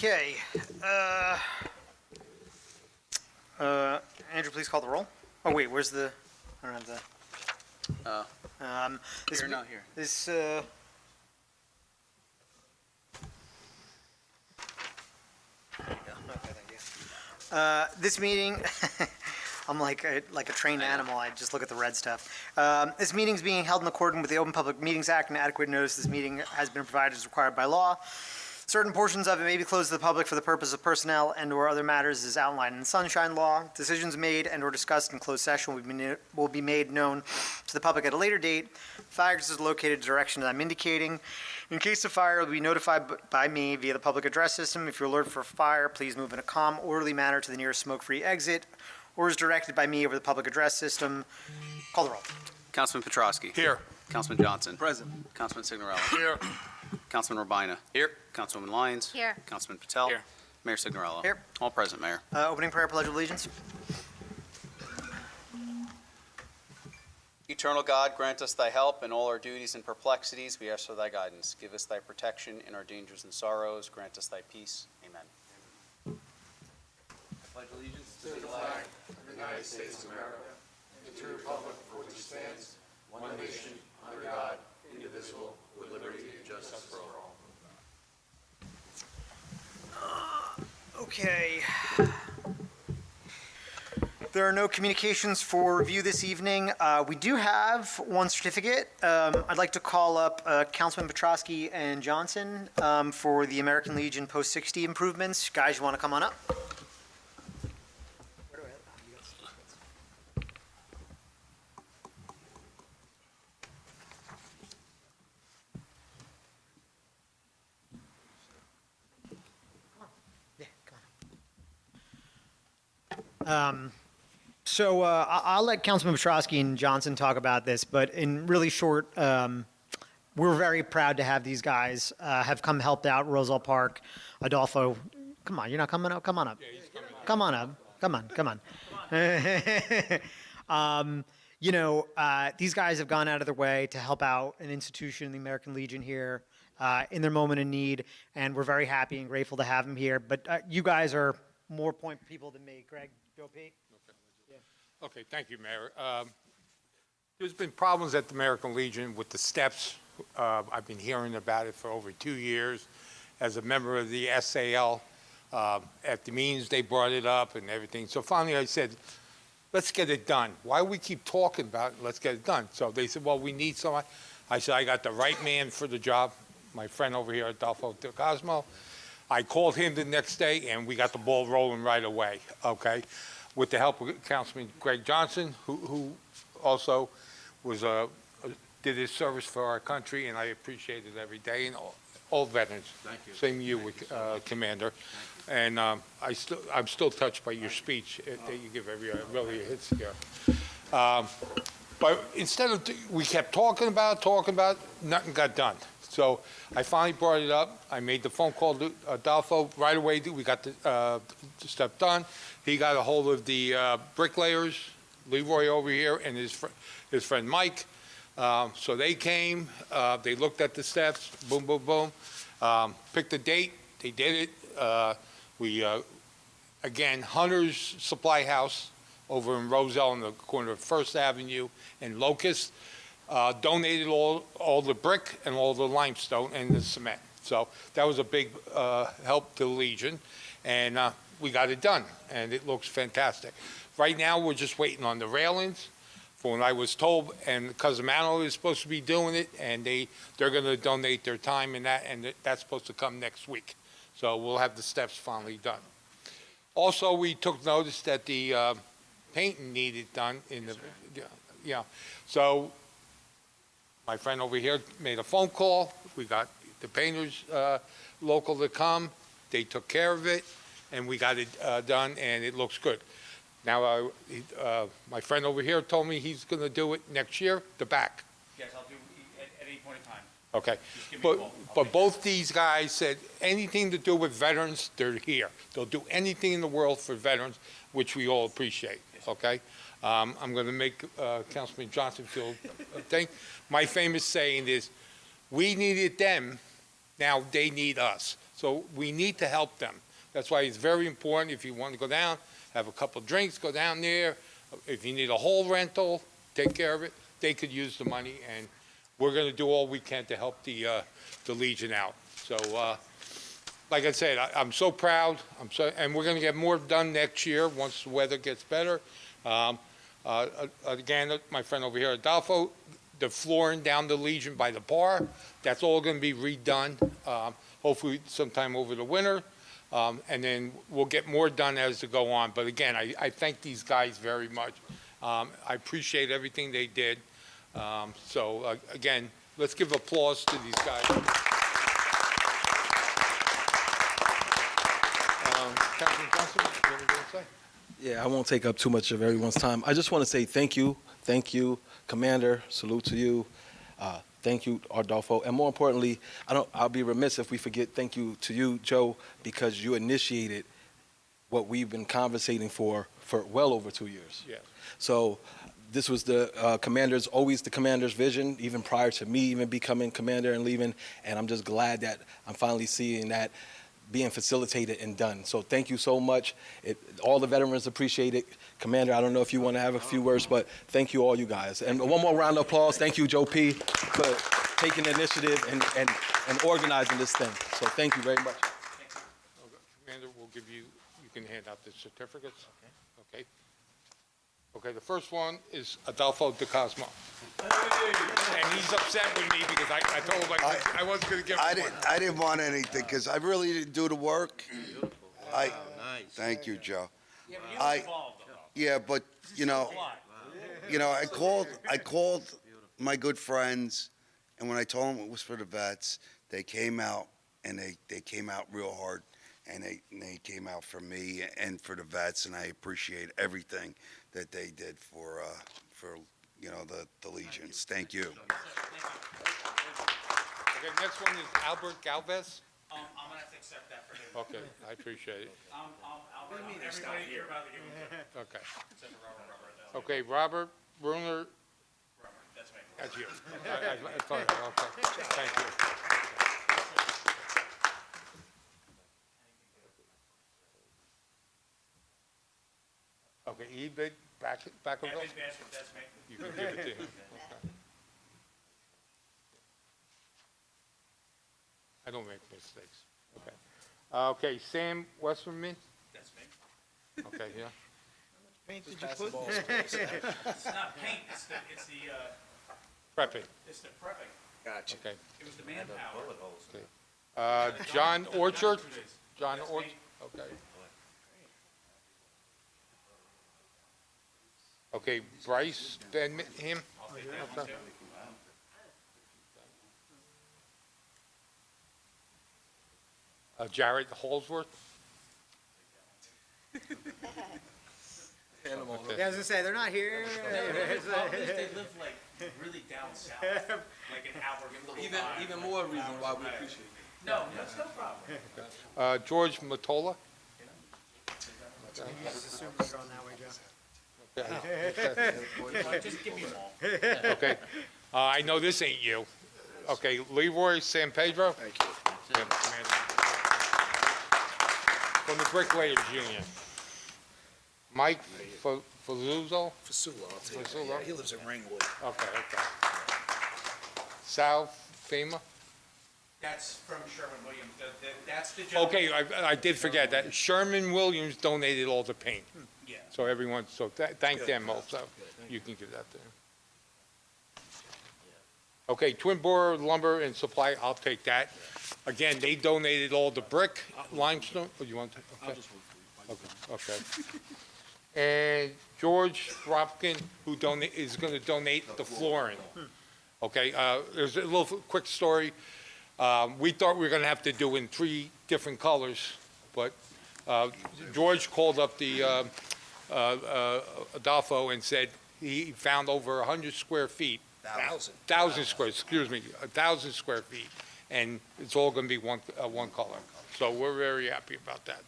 Okay. Andrew, please call the roll. Oh, wait, where's the, I don't have the, this, Here, not here. this, there you go. Okay, thank you. This meeting, I'm like a trained animal. I just look at the red stuff. This meeting is being held in accordance with the Open Public Meetings Act, and adequate notice this meeting has been provided as required by law. Certain portions of it may be closed to the public for the purpose of personnel and/or other matters as outlined in the Sunshine Law. Decisions made and/or discussed in closed session will be made known to the public at a later date. Fire exit is located in the direction that I'm indicating. In case of fire, it will be notified by me via the public address system. If you're alerted for fire, please move in a calm, orderly manner to the nearest smoke-free exit, or is directed by me over the public address system. Call the roll. Councilman Petrosky. Here. Councilman Johnson. Present. Councilman Signorella. Here. Councilman Urbina. Here. Councilwoman Lyons. Here. Councilman Patel. Here. Mayor Signorella. Here. All present, Mayor. Opening prayer, pledge of allegiance. Eternal God, grant us thy help in all our duties and perplexities. We ask for thy guidance. Give us thy protection in our dangers and sorrows. Grant us thy peace. Amen. I pledge allegiance to the flag of the United States of America, and to the republic for which it stands, one nation, under God, indivisible, with liberty and justice for all. Okay. There are no communications for review this evening. We do have one certificate. I'd like to call up Councilman Petrosky and Johnson for the American Legion post-60 improvements. Guys, you want to come on up? So I'll let Councilman Petrosky and Johnson talk about this, but in really short, we're very proud to have these guys have come helped out Roselle Park, Adolfo. Come on, you're not coming up? Come on up. Come on up. Come on. These guys have gone out of their way to help out an institution, the American Legion here, in their moment of need, and we're very happy and grateful to have them here. But you guys are more point people than me. Greg, Joe P. Okay, thank you, Mayor. There's been problems at the American Legion with the steps. I've been hearing about it for over 2 years. As a member of the SAL, at the meetings they brought it up and everything. So finally I said, let's get it done. Why we keep talking about it? Let's get it done. So they said, well, we need someone. I said, I got the right man for the job, my friend over here, Adolfo Del Cosmo. I called him the next day, and we got the ball rolling right away, okay? With the help of Councilman Greg Johnson, who also was did his service for our country, and I appreciate it every day, and all veterans. Thank you. Same you with Commander. And I'm still touched by your speech that you give every really hits here. But instead of, we kept talking about it, nothing got done. So I finally brought it up. I made the phone call to Adolfo right away. We got the stuff done. He got a hold of the bricklayers, Leroy over here, and his friend Mike. So they came. They looked at the steps. Boom, boom, boom. Picked a date. They did it. Again, Hunter's Supply House over in Roselle on the corner of First Avenue and Locust. Donated all the brick and all the limestone and the cement. So that was a big help to the Legion, and we got it done, and it looks fantastic. Right now, we're just waiting on the railings. For when I was told, and Cosimano is supposed to be doing it, and they're going to donate their time in that, and that's supposed to come next week. So we'll have the steps finally done. Also, we took notice that the painting needed done in the, yeah. So my friend over here made a phone call. We got the painters local to come. They took care of it, and we got it done, and it looks good. Now, my friend over here told me he's going to do it next year, the back. Yes, I'll do at any point in time. Okay. Just give me a call. But both these guys said anything to do with veterans, they're here. They'll do anything in the world for veterans, which we all appreciate, okay? I'm going to make Councilman Johnson feel a thing. My famous saying is, we needed them, now they need us. So we need to help them. That's why it's very important, if you want to go down, have a couple drinks, go down there. If you need a whole rental, take care of it. They could use the money, and we're going to do all we can to help the Legion out. So, like I said, I'm so proud. And we're going to get more done next year once the weather gets better. Again, my friend over here, Adolfo, the flooring down the Legion by the bar, that's all going to be redone, hopefully sometime over the winter. And then we'll get more done as to go on. But again, I thank these guys very much. I appreciate everything they did. Again, let's give applause to these guys. Councilman Johnson, you have anything to say? Yeah, I won't take up too much of everyone's time. I just want to say thank you, Commander, salute to you. Thank you, Adolfo. And more importantly, I'll be remiss if we forget thank you to you, Joe, because you initiated what we've been conversating for well over 2 years. Yeah. So this was always the commander's vision, even prior to me even becoming commander and leaving. And I'm just glad that I'm finally seeing that being facilitated and done. So thank you so much. All the veterans appreciate it. Commander, I don't know if you want to have a few words, but thank you all you guys. And one more round of applause. Thank you, Joe P., for taking the initiative and organizing this thing. So thank you very much. Commander, we'll give you can hand out the certificates. Okay. Okay, the first one is Adolfo De Cosmo. And he's upset with me because I told him I wasn't going to give him one. I didn't want anything because I really didn't do the work. Nice. Thank you, Joe. Yeah, but you were involved, though. Yeah, but I called my good friends, and when I told them it was for the vets, they came out and they came out real hard, and they came out for me and for the vets, and I appreciate everything that they did for the Legions. Thank you. Okay, next one is Albert Galvez. I'm gonna have to accept that for him. Okay, I appreciate it. Everybody here about the human. Okay. Except for Robert. Okay, Robert Bruner, That's me. that's you. I thought, okay, thank you. Okay, Ebed, back of Evan those? Basham, that's me. You can give it to him. Okay. I don't make mistakes. Okay. Okay, Sam Westerman? That's me. Okay, yeah. Paint did you put? It's not paint, it's the Prepping, prepping. okay. It was the manpower. John Orchard? 2 days. John That's Orchard, me. okay. Okay, Bryce Ben, him? I'll take that one too. Jared Holsworth? Yeah, I was gonna say, they're not here. The problem is they live like really down south, like in Albert. Even more reason why we appreciate it. No, that's no problem. George Matola? Just give me them all. Okay, I know this ain't you. Okay, Leroy San Pedro? Thank you. From the Bricklayers Union. Mike Fazuzzo? Fasula, I'll take it. Fasula? Yeah, he lives in Ringwood. Okay. Sal FEMA? That's from Sherman Williams. That's the gentleman. Okay, I did forget that. Sherman Williams donated all the paint. Yeah. So everyone, thank them also. You can give that to him. Okay, Twin Bore Lumber and Supply, I'll take that. Again, they donated all the brick, limestone, oh, you want to? Okay. Okay. And George Ropkin, who is gonna donate the flooring. Okay, there's a little quick story. We thought we were gonna have to do in 3 different colors, but George called up the Adolfo and said he found over 100 square feet. 1,000 square feet, and it's all gonna be one color. So we're very happy about that.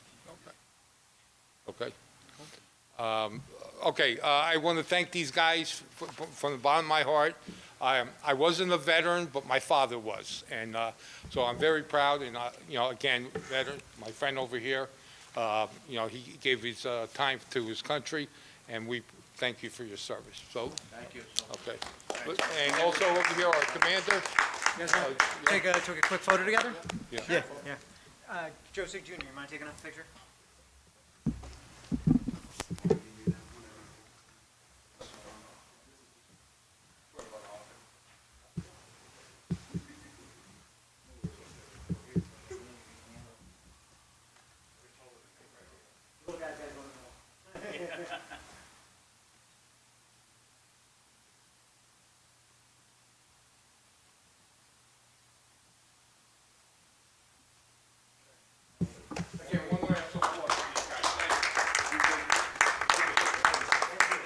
Okay. Okay, I want to thank these guys from the bottom of my heart. I wasn't a veteran, but my father was. And so I'm very proud. And, again, veteran, my friend over here, he gave his time to his country, and we thank you for your service. So, Thank you. okay. And also over here, our commander. You guys want to take a quick photo together? Yeah. Yeah. Joe Sig Jr., you mind taking a picture? Again, one last applause for these guys. Anything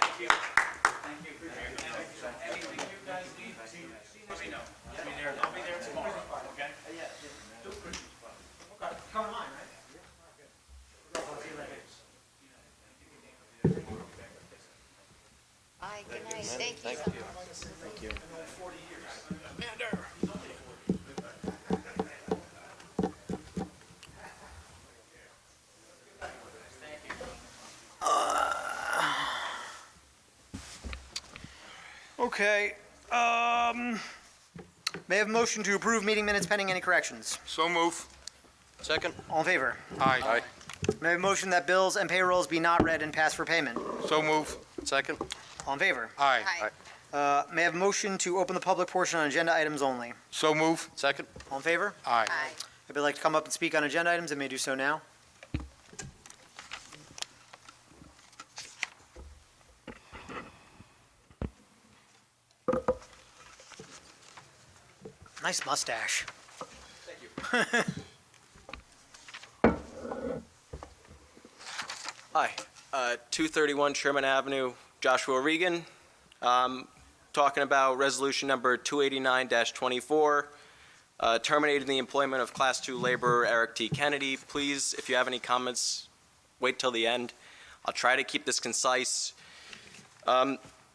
you guys need, let me know. I'll be there tomorrow, okay? Come on, right? Bye, good night, thank you so much. Okay, may I have a motion to approve meeting minutes pending any corrections? So move. Second? All in favor? Aye. May I have a motion that bills and payrolls be not read and passed for payment? So move. Second? All in favor? Aye. Hi. May I have a motion to open the public portion on agenda items only? So move. Second? All in favor? Aye. Hi. If you'd like to come up and speak on agenda items, I may do so now. Nice mustache. Hi, 231 Sherman Avenue, Joshua Regan. Talking about resolution number 289-24, terminating the employment of Class 2 laborer Eric T. Kennedy. Please, if you have any comments, wait till the end. I'll try to keep this concise.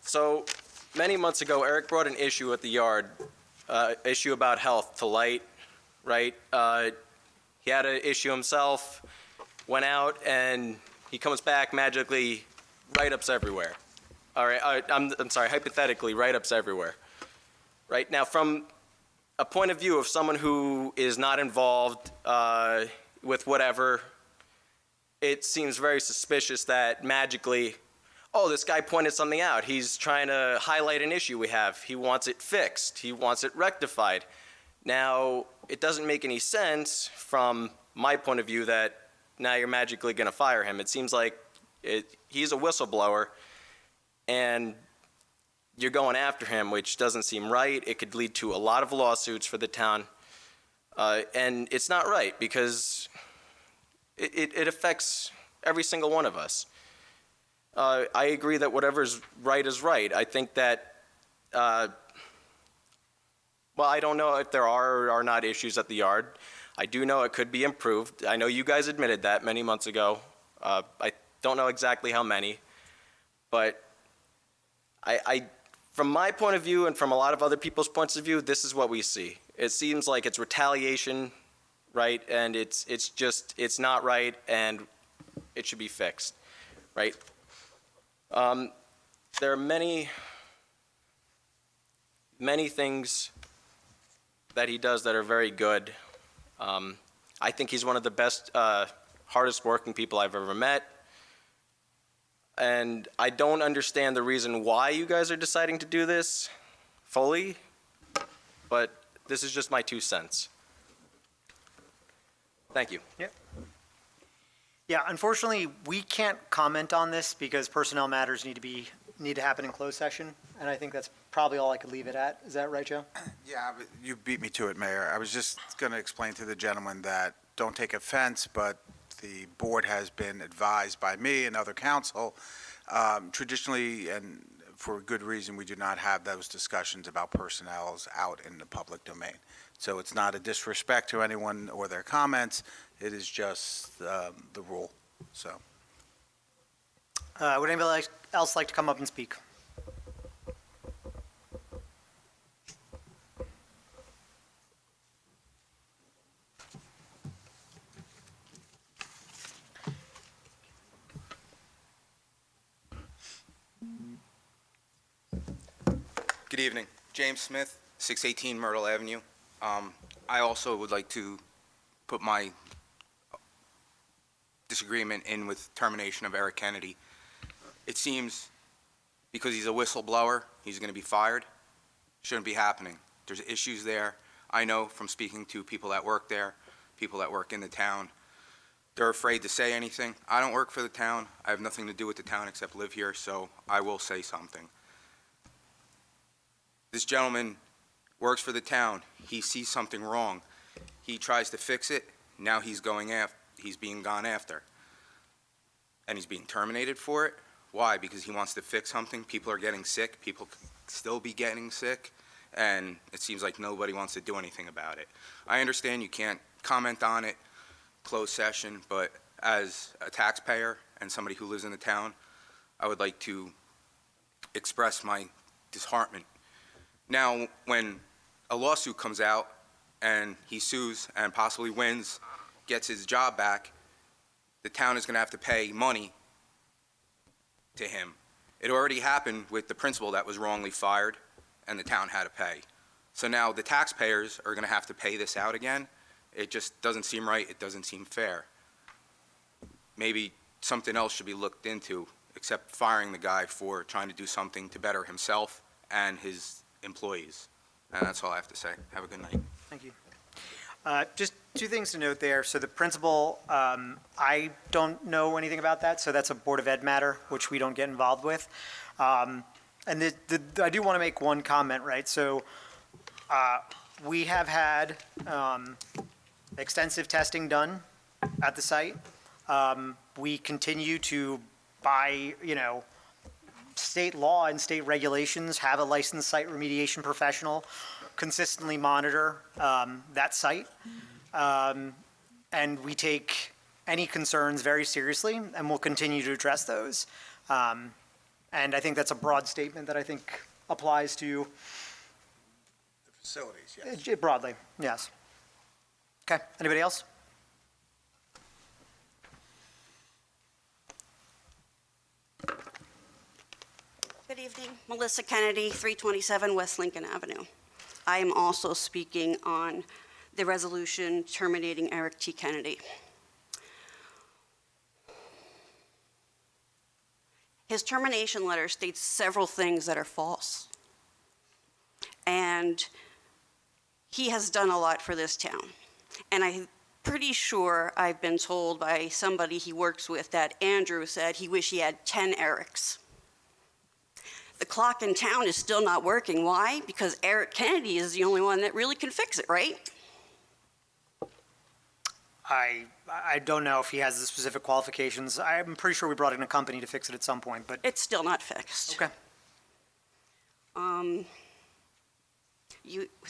So, many months ago, Eric brought an issue at the yard, issue about health to light, right? He had an issue himself, went out, and he comes back magically, write-ups everywhere. All right, I'm sorry, hypothetically, write-ups everywhere. Right, now from a point of view of someone who is not involved with whatever, it seems very suspicious that magically, oh, this guy pointed something out. He's trying to highlight an issue we have. He wants it fixed. He wants it rectified. Now, it doesn't make any sense from my point of view that now you're magically going to fire him. It seems like he's a whistleblower, and you're going after him, which doesn't seem right. It could lead to a lot of lawsuits for the town, and it's not right because it affects every single one of us. I agree that whatever's right is right. I think that, well, I don't know if there are or are not issues at the yard. I do know it could be improved. I know you guys admitted that many months ago. I don't know exactly how many, but from my point of view and from a lot of other people's points of view, this is what we see. It seems like it's retaliation, right? And it's not right, and it should be fixed, right? There are many things that he does that are very good. I think he's one of the best, hardest working people I've ever met. And I don't understand the reason why you guys are deciding to do this fully, but this is just my 2 cents. Thank you. Yep. Yeah, unfortunately, we can't comment on this because personnel matters need to happen in closed session, and I think that's probably all I could leave it at. Is that right, Joe? Yeah, but you beat me to it, Mayor. I was just going to explain to the gentleman that, don't take offense, but the board has been advised by me and other council, traditionally, and for good reason, we do not have those discussions about personnels out in the public domain. So it's not a disrespect to anyone or their comments, it is just the rule, so. Would anybody else like to come up and speak? Good evening. James Smith, 618 Myrtle Avenue. I also would like to put my disagreement in with termination of Eric Kennedy. It seems because he's a whistleblower, he's going to be fired. Shouldn't be happening. There's issues there. I know from speaking to people that work there, people that work in the town, they're afraid to say anything. I don't work for the town. I have nothing to do with the town except live here, so I will say something. This gentleman works for the town. He sees something wrong. He tries to fix it. Now he's being gone after. And he's being terminated for it. Why? Because he wants to fix something. People are getting sick. People could still be getting sick. And it seems like nobody wants to do anything about it. I understand you can't comment on it, closed session, but as a taxpayer and somebody who lives in the town, I would like to express my disheartenment. Now, when a lawsuit comes out and he sues and possibly wins, gets his job back, the town is going to have to pay money to him. It already happened with the principal that was wrongly fired, and the town had to pay. So now the taxpayers are going to have to pay this out again. It just doesn't seem right. It doesn't seem fair. Maybe something else should be looked into, except firing the guy for trying to do something to better himself and his employees. And that's all I have to say. Have a good night. Thank you. Just two things to note there. So the principal, I don't know anything about that, so that's a Board of Ed matter, which we don't get involved with. And I do want to make one comment, right? So we have had extensive testing done at the site. We continue to, by, state law and state regulations, have a licensed site remediation professional consistently monitor that site. And we take any concerns very seriously, and we'll continue to address those. And I think that's a broad statement that I think applies to The facilities, yes. broadly, yes. Okay, anybody else? Good evening, Melissa Kennedy, 327 West Lincoln Avenue. I am also speaking on the resolution terminating Eric T. Kennedy. His termination letter states several things that are false. And he has done a lot for this town. And I'm pretty sure I've been told by somebody he works with that Andrew said he wished he had 10 Erics. The clock in town is still not working. Why? Because Eric Kennedy is the only one that really can fix it, right? I don't know if he has the specific qualifications. I'm pretty sure we brought in a company to fix it at some point, but. It's still not fixed. Okay.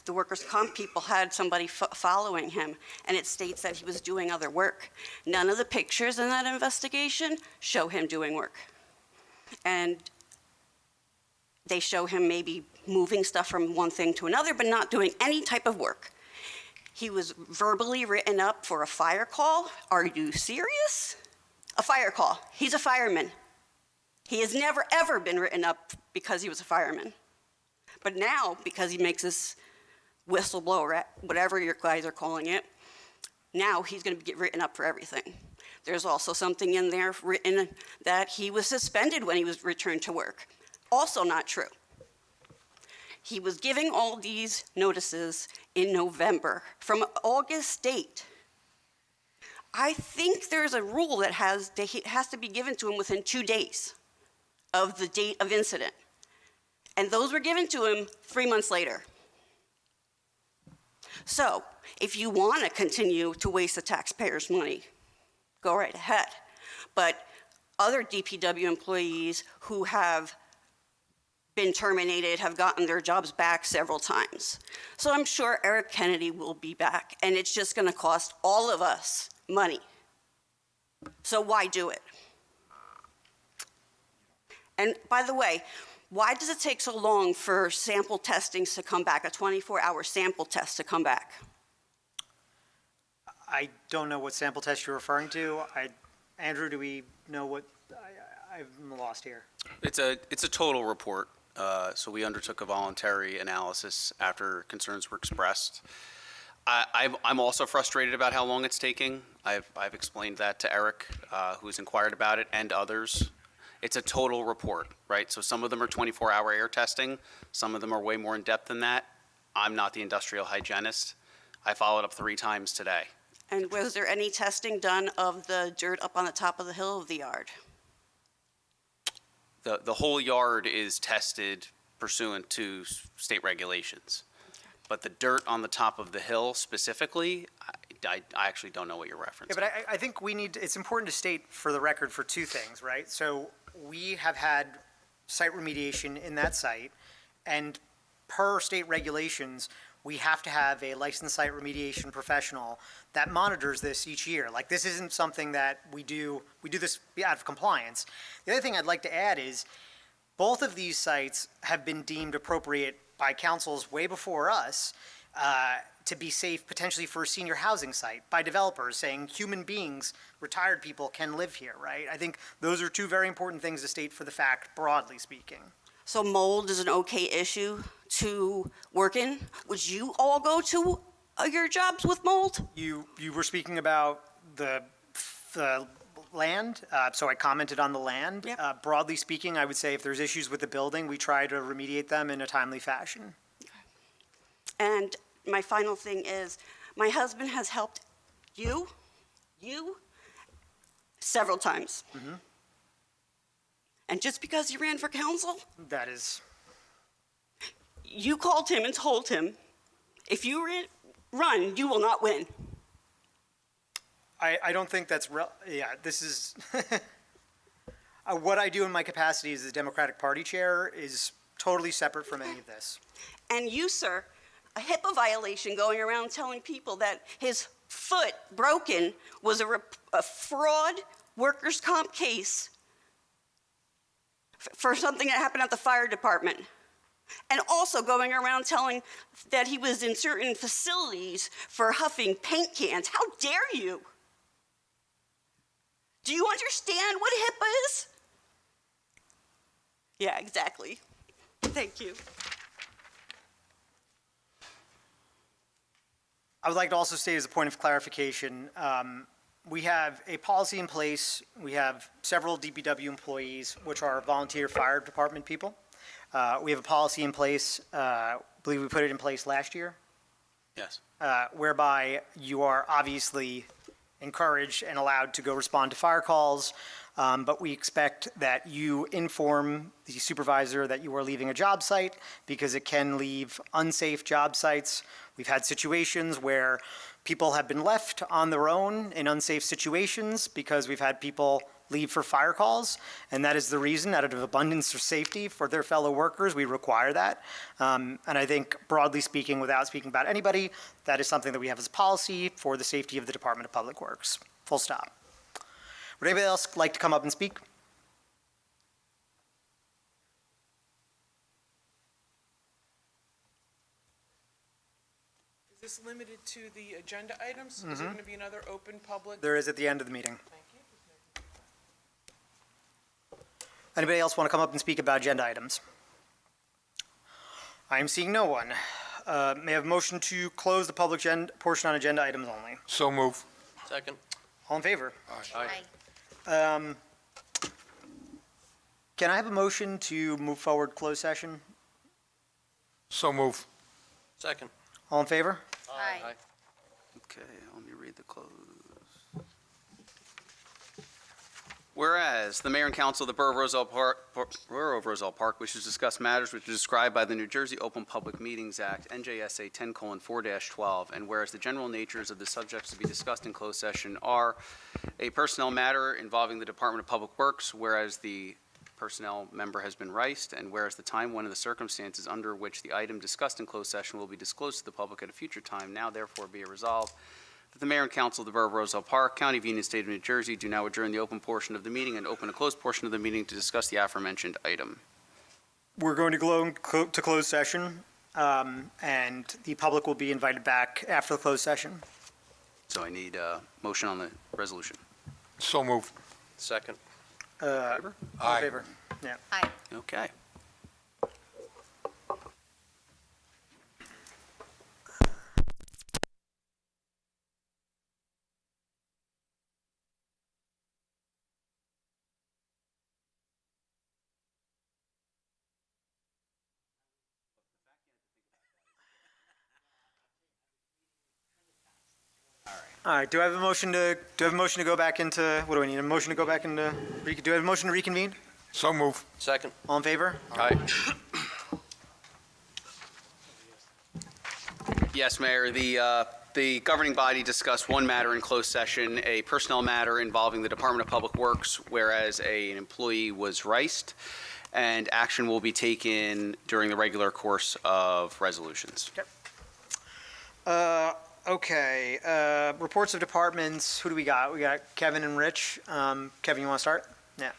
The workers' comp people had somebody following him, and it states that he was doing other work. None of the pictures in that investigation show him doing work. And they show him maybe moving stuff from one thing to another, but not doing any type of work. He was verbally written up for a fire call. Are you serious? A fire call. He's a fireman. He has never, ever been written up because he was a fireman. But now, because he makes this whistleblower, whatever your guys are calling it, now he's going to get written up for everything. There's also something in there written that he was suspended when he was returned to work. Also not true. He was giving all these notices in November from August date. I think there's a rule that has to be given to him within 2 days of the date of incident. And those were given to him 3 months later. So if you want to continue to waste the taxpayers' money, go right ahead. But other DPW employees who have been terminated have gotten their jobs back several times. So I'm sure Eric Kennedy will be back, and it's just going to cost all of us money. So why do it? And by the way, why does it take so long for sample testings to come back, a 24-hour sample test to come back? I don't know what sample test you're referring to. Andrew, do we know what, I'm lost here. It's a total report. So we undertook a voluntary analysis after concerns were expressed. I'm also frustrated about how long it's taking. I've explained that to Eric, who's inquired about it, and others. It's a total report, right? So some of them are 24-hour air testing. Some of them are way more in-depth than that. I'm not the industrial hygienist. I followed up 3 times today. And was there any testing done of the dirt up on the top of the hill of the yard? The whole yard is tested pursuant to state regulations. But the dirt on the top of the hill specifically, I actually don't know what you're referencing. Yeah, but I think it's important to state for the record for 2 things, right? So we have had site remediation in that site, and per state regulations, we have to have a licensed site remediation professional that monitors this each year. Like, this isn't something that we do this out of compliance. The other thing I'd like to add is, both of these sites have been deemed appropriate by councils way before us to be safe potentially for a senior housing site, by developers saying human beings, retired people can live here, right? I think those are 2 very important things to state for the fact, broadly speaking. So mold is an okay issue to work in? Would you all go to your jobs with mold? You were speaking about the land, so I commented on the land. Yep. Broadly speaking, I would say if there's issues with the building, we try to remediate them in a timely fashion. And my final thing is, my husband has helped you several times. Mm-hmm. And just because he ran for council, That is, you called him and told him, if you run, you will not win. I don't think that's this is, what I do in my capacity as the Democratic Party chair is totally separate from any of this. And you, sir, a HIPAA violation going around telling people that his foot broken was a fraud workers' comp case for something that happened at the fire department. And also going around telling that he was in certain facilities for huffing paint cans. How dare you? Do you understand what HIPAA is? Yeah, exactly. Thank you. I would like to also state as a point of clarification, we have a policy in place. We have several DPW employees, which are volunteer fire department people. We have a policy in place, I believe we put it in place last year, Yes. whereby you are obviously encouraged and allowed to go respond to fire calls, but we expect that you inform the supervisor that you are leaving a job site, because it can leave unsafe job sites. We've had situations where people have been left on their own in unsafe situations because we've had people leave for fire calls, and that is the reason, out of abundance of safety for their fellow workers, we require that. And I think, broadly speaking, without speaking about anybody, that is something that we have as a policy for the safety of the Department of Public Works. Full stop. Would anybody else like to come up and speak? Is this limited to the agenda items? Is there going to be another open public? There is at the end of the meeting. Thank you. Anybody else want to come up and speak about agenda items? I am seeing no one. May I have a motion to close the public portion on agenda items only? So move. Second. All in favor? Aye. Can I have a motion to move forward closed session? So move. Second. All in favor? Aye. Okay, let me read the close. Whereas the mayor and council of the Borough of Roselle Park wishes to discuss matters which are described by the New Jersey Open Public Meetings Act, NJSA 10:4-12, and whereas the general natures of the subjects to be discussed in closed session are a personnel matter involving the Department of Public Works, whereas the personnel member has been riced, and whereas the time, when, and the circumstances under which the item discussed in closed session will be disclosed to the public at a future time, now therefore be it resolved that the mayor and council of the Borough of Roselle Park, County of Union, State of New Jersey, do now adjourn the open portion of the meeting and open a closed portion of the meeting to discuss the aforementioned item. We're going to go to closed session, and the public will be invited back after the closed session. So I need a motion on the resolution. So move. Second. All in Aye. favor? Yeah. Aye. Okay. All right, do I have a motion to go back into, what do I need, a motion to go back into, do I have a motion to reconvene? So move. Second. All in favor? Aye. Yes, Mayor, the governing body discussed one matter in closed session, a personnel matter involving the Department of Public Works, whereas an employee was riced, and action will be taken during the regular course of resolutions. Okay, reports of departments, who do we got? We got Kevin and Rich. Kevin, you want to start? Yeah.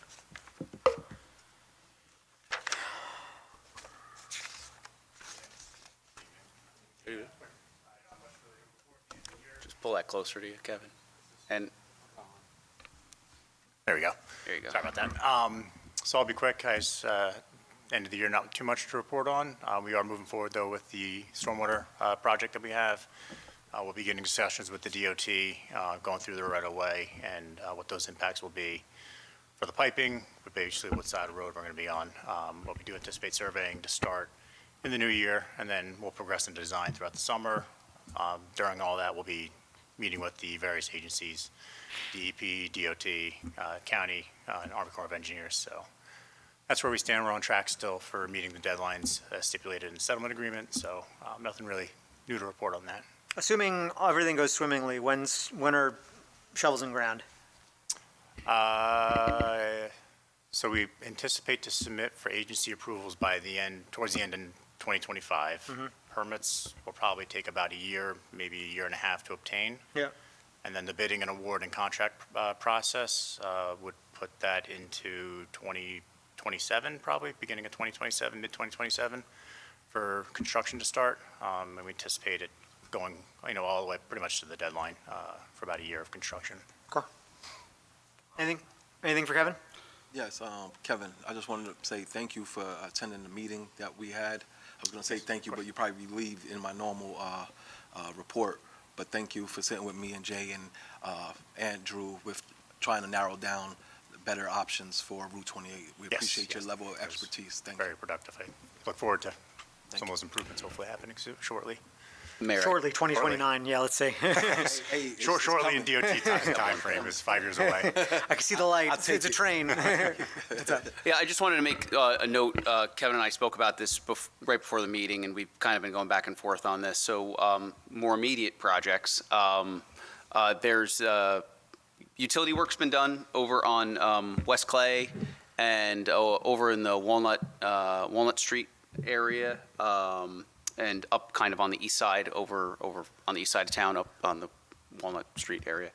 Just pull that closer to you, Kevin. And There we go. there you go. Sorry about that. So I'll be quick, guys. End of the year, not too much to report on. We are moving forward, though, with the stormwater project that we have. We'll be getting discussions with the DOT, going through the right-of-way and what those impacts will be for the piping, but basically what side of the road we're going to be on. What we do anticipate surveying to start in the new year, and then we'll progress into design throughout the summer. During all that, we'll be meeting with the various agencies, DEP, DOT, county, and Army Corps of Engineers. So that's where we stand. We're on track still for meeting the deadlines stipulated in the settlement agreement. So nothing really new to report on that. Assuming everything goes swimmingly, when are shovels in ground? So we anticipate to submit for agency approvals by towards the end in 2025. Permits will probably take about a year, maybe a year and a half to obtain. Yeah. And then the bidding and award and contract process would put that into 2027, probably, beginning of 2027, mid-2027, for construction to start. And we anticipate it going, all the way pretty much to the deadline for about a year of construction. Anything for Kevin? Yes, Kevin, I just wanted to say thank you for attending the meeting that we had. I was going to say thank you, but you probably relieved in my normal report. But thank you for sitting with me and Jay and Andrew with trying to narrow down better options for Route 28. We appreciate your level of expertise. Thank you. Very productive. I look forward to some of those improvements hopefully happening shortly. Mayor. Shortly, 2029, yeah, let's say. Shortly in DOT time frame is 5 years away. I can see the light. It's a train. Yeah, I just wanted to make a note. Kevin and I spoke about this right before the meeting, and we've kind of been going back and forth on this. So more immediate projects. There's utility work's been done over on West Clay and over in the Walnut Street area. And up kind of on the east side, over on the east side of town, up on the Walnut Street area.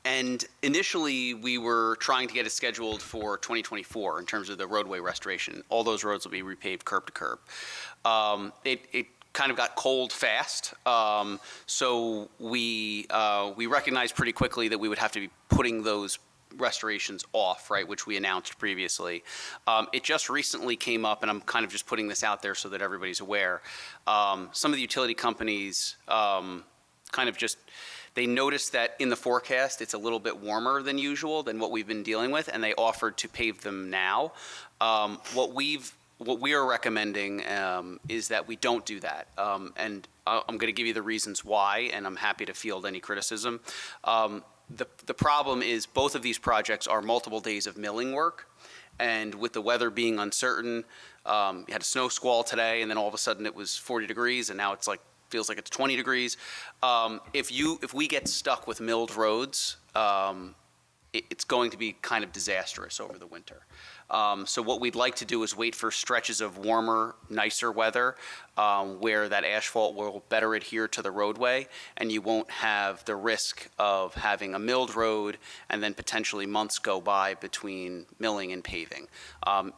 And initially, we were trying to get it scheduled for 2024 in terms of the roadway restoration. All those roads will be repaved curb to curb. It kind of got cold fast, so we recognized pretty quickly that we would have to be putting those restorations off, right, which we announced previously. It just recently came up, and I'm kind of just putting this out there so that everybody's aware. Some of the utility companies kind of just, they noticed that in the forecast it's a little bit warmer than usual, than what we've been dealing with, and they offered to pave them now. What we are recommending is that we don't do that. And I'm going to give you the reasons why, and I'm happy to field any criticism. The problem is both of these projects are multiple days of milling work, and with the weather being uncertain, you had a snow squall today, and then all of a sudden it was 40 degrees, and now it's feels like it's 20 degrees. If we get stuck with milled roads, it's going to be kind of disastrous over the winter. So what we'd like to do is wait for stretches of warmer, nicer weather where that asphalt will better adhere to the roadway, and you won't have the risk of having a milled road and then potentially months go by between milling and paving.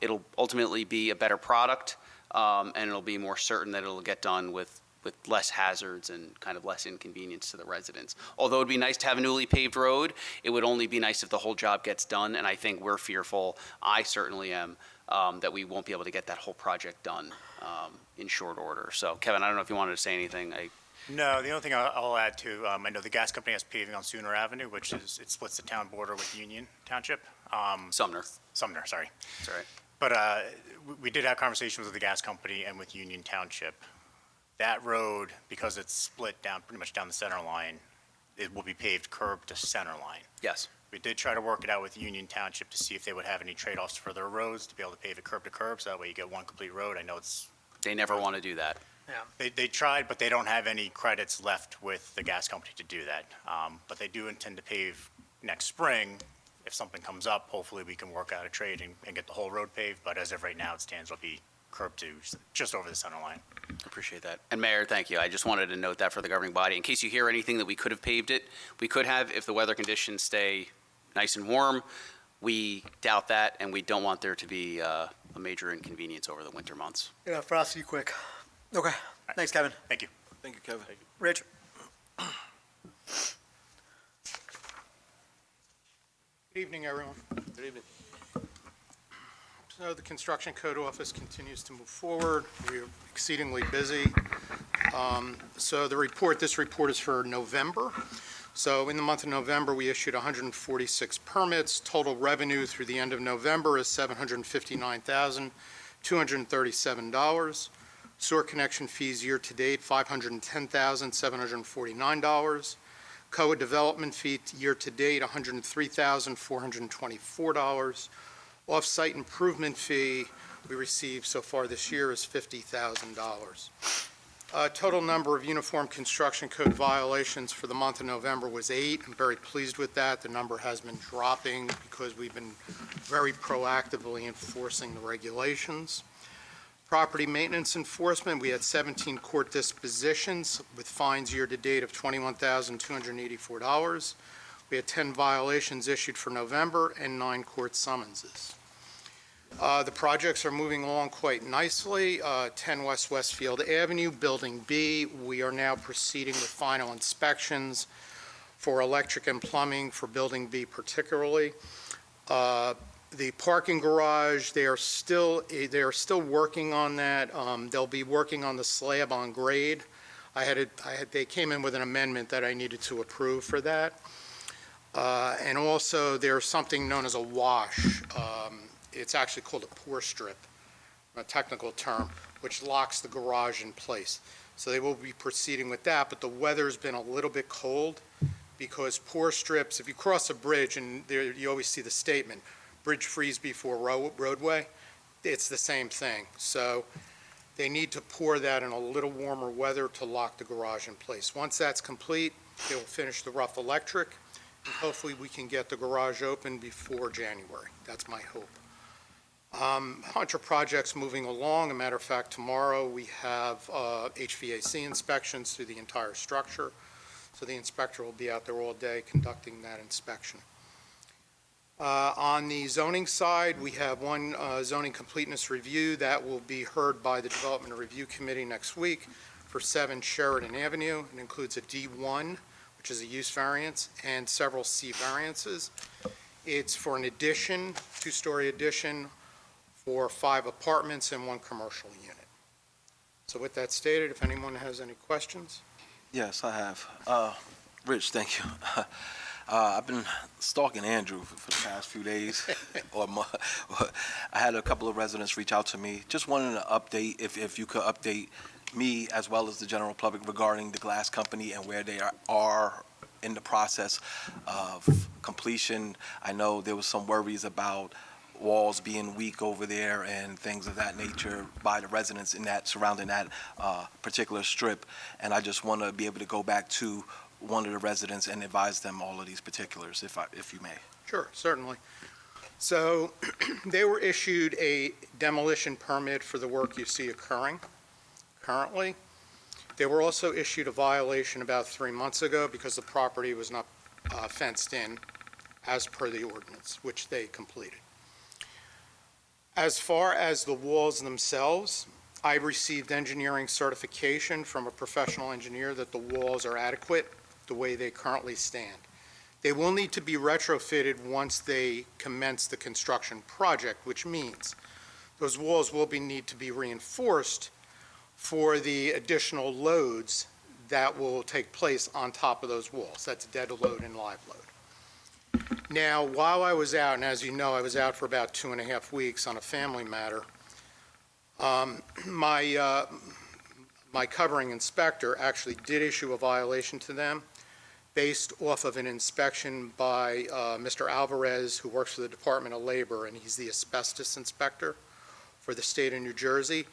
It'll ultimately be a better product, and it'll be more certain that it'll get done with less hazards and kind of less inconvenience to the residents. Although it'd be nice to have a newly paved road, it would only be nice if the whole job gets done, and I think we're fearful, I certainly am, that we won't be able to get that whole project done in short order. So, Kevin, I don't know if you wanted to say anything. No, the only thing I'll add to, I know the gas company has paving on Sooner Avenue, which is, it splits the town border with Union Township. Sumner, sorry. That's all right. But we did have conversations with the gas company and with Union Township. That road, because it's split down, pretty much down the center line, it will be paved curb to center line. Yes. We did try to work it out with Union Township to see if they would have any trade-offs for their roads to be able to pave it curb to curb, so that way you get one complete road. I know it's, They never want to do that. they tried, but they don't have any credits left with the gas company to do that. But they do intend to pave next spring. If something comes up, hopefully we can work out a trade and get the whole road paved, but as of right now, it stands will be curb to just over the center line. Appreciate that. And Mayor, thank you. I just wanted to note that for the governing body. In case you hear anything that we could have paved it, we could have if the weather conditions stay nice and warm. We doubt that, and we don't want there to be a major inconvenience over the winter months. Yeah, frosty quick. Okay, thanks, Kevin. Thank you. Thank you, Kevin. Rich? Good evening, everyone. Good evening. So the Construction Code Office continues to move forward. We're exceedingly busy. So this report is for November. So in the month of November, we issued 146 permits. Total revenue through the end of November is $759,237. Sewer connection fees year-to-date, $510,749. COA development fee year-to-date, $103,424. Off-site improvement fee we received so far this year is $50,000. Total number of Uniform Construction Code violations for the month of November was 8. I'm very pleased with that. The number has been dropping because we've been very proactively enforcing the regulations. Property maintenance enforcement, we had 17 court dispositions with fines year-to-date of $21,284. We had 10 violations issued for November and 9 court summonses. The projects are moving along quite nicely. 10 West Westfield Avenue, Building B, we are now proceeding with final inspections for electric and plumbing for Building B particularly. The parking garage, they are still working on that. They'll be working on the slab on grade. They came in with an amendment that I needed to approve for that. And also, there's something known as a wash. It's actually called a pour strip, a technical term, which locks the garage in place. So they will be proceeding with that, but the weather's been a little bit cold because pour strips, if you cross a bridge, and there you always see the statement, bridge freeze before roadway, it's the same thing. So they need to pour that in a little warmer weather to lock the garage in place. Once that's complete, they will finish the rough electric, and hopefully we can get the garage open before January. That's my hope. A bunch of projects moving along. A matter of fact, tomorrow we have HVAC inspections through the entire structure. So the inspector will be out there all day conducting that inspection. On the zoning side, we have one zoning completeness review that will be heard by the Development Review Committee next week for 7 Sheridan Avenue. It includes a D1, which is a use variance, and several C variances. It's for an addition, 2-story addition, for 5 apartments and 1 commercial unit. So with that stated, if anyone has any questions? Yes, I have. Rich, thank you. I've been stalking Andrew for the past few days or month. I had a couple of residents reach out to me. Just wanted to update, if you could update me as well as the general public regarding the glass company and where they are in the process of completion. I know there was some worries about walls being weak over there and things of that nature by the residents in that surrounding that particular strip. And I just want to be able to go back to one of the residents and advise them all of these particulars, if you may. Sure, certainly. So they were issued a demolition permit for the work you see occurring currently. They were also issued a violation about 3 months ago because the property was not fenced in as per the ordinance, which they completed. As far as the walls themselves, I received engineering certification from a professional engineer that the walls are adequate the way they currently stand. They will need to be retrofitted once they commence the construction project, which means those walls will need to be reinforced for the additional loads that will take place on top of those walls. That's dead load and live load. Now, while I was out, and as you know, I was out for about 2.5 weeks on a family matter, my my covering inspector actually did issue a violation to them based off of an inspection by Mr. Alvarez, who works for the Department of Labor, and he's the asbestos inspector for the state of New Jersey.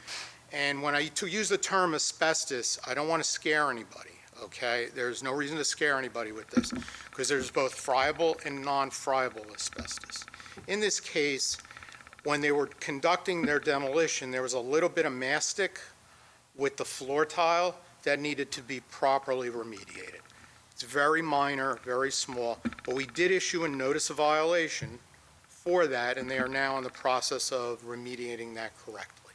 And when to use the term asbestos, I don't want to scare anybody, okay? There's no reason to scare anybody with this, because there's both friable and non-friable asbestos. In this case, when they were conducting their demolition, there was a little bit of mastic with the floor tile that needed to be properly remediated. It's very minor, very small, but we did issue a notice of violation for that, and they are now in the process of remediating that correctly.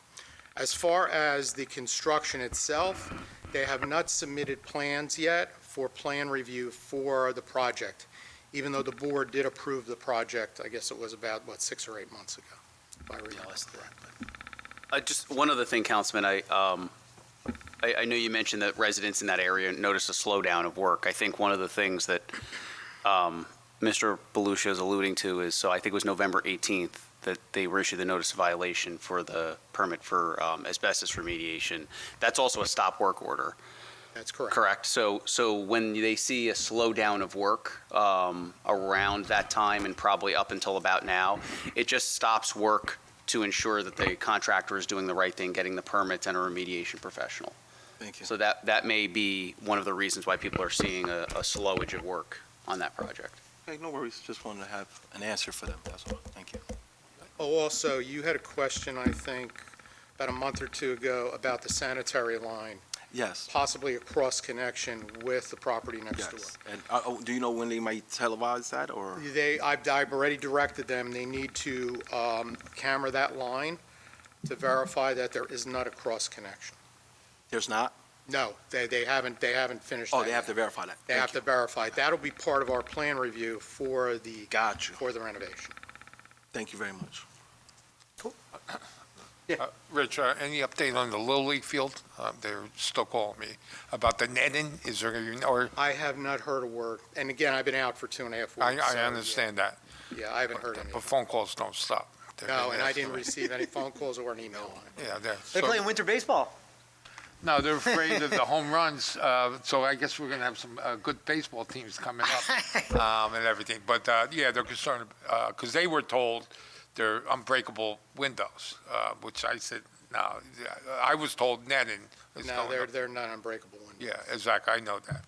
As far as the construction itself, they have not submitted plans yet for plan review for the project, even though the board did approve the project, I guess it was about, 6 or 8 months ago, if I remember correctly. Just one other thing, Councilman, I know you mentioned that residents in that area noticed a slowdown of work. I think one of the things that Mr. Belushi is alluding to is, so I think it was November 18th that they were issued the notice of violation for the permit for asbestos remediation. That's also a stop work order. That's correct. Correct. So when they see a slowdown of work around that time and probably up until about now, it just stops work to ensure that the contractor is doing the right thing, getting the permits and a remediation professional. Thank you. So that may be one of the reasons why people are seeing a slowage of work on that project. Okay, no worries. Just wanted to have an answer for them. That's all. Thank you. Oh, also, you had a question, I think, about a month or two ago about the sanitary line, Yes. possibly a cross-connection with the property next door. Yes. And do you know when they might televise that, or? I've already directed them, they need to camera that line to verify that there is not a cross-connection. There's not? No, they haven't finished that Oh, they have yet. to verify that. They have to verify. That'll be part of our plan review for the Got you. for the renovation. Thank you very much. Rich, any update on the Little League field? They're still calling me about the netting. Is there going to be, or? I have not heard a word. And again, I've been out for 2.5 weeks. I so, understand that. Yeah, I haven't heard anything. But phone calls don't stop. No, and I didn't receive any phone calls or an email on it. Yeah, they're. They playing winter baseball. No, they're afraid of the home runs, so I guess we're going to have some good baseball teams coming up and everything. But, yeah, they're concerned, because they were told they're unbreakable windows, which I said, no. I was told netting is No, going up. they're not unbreakable windows. Yeah, exactly, I know that.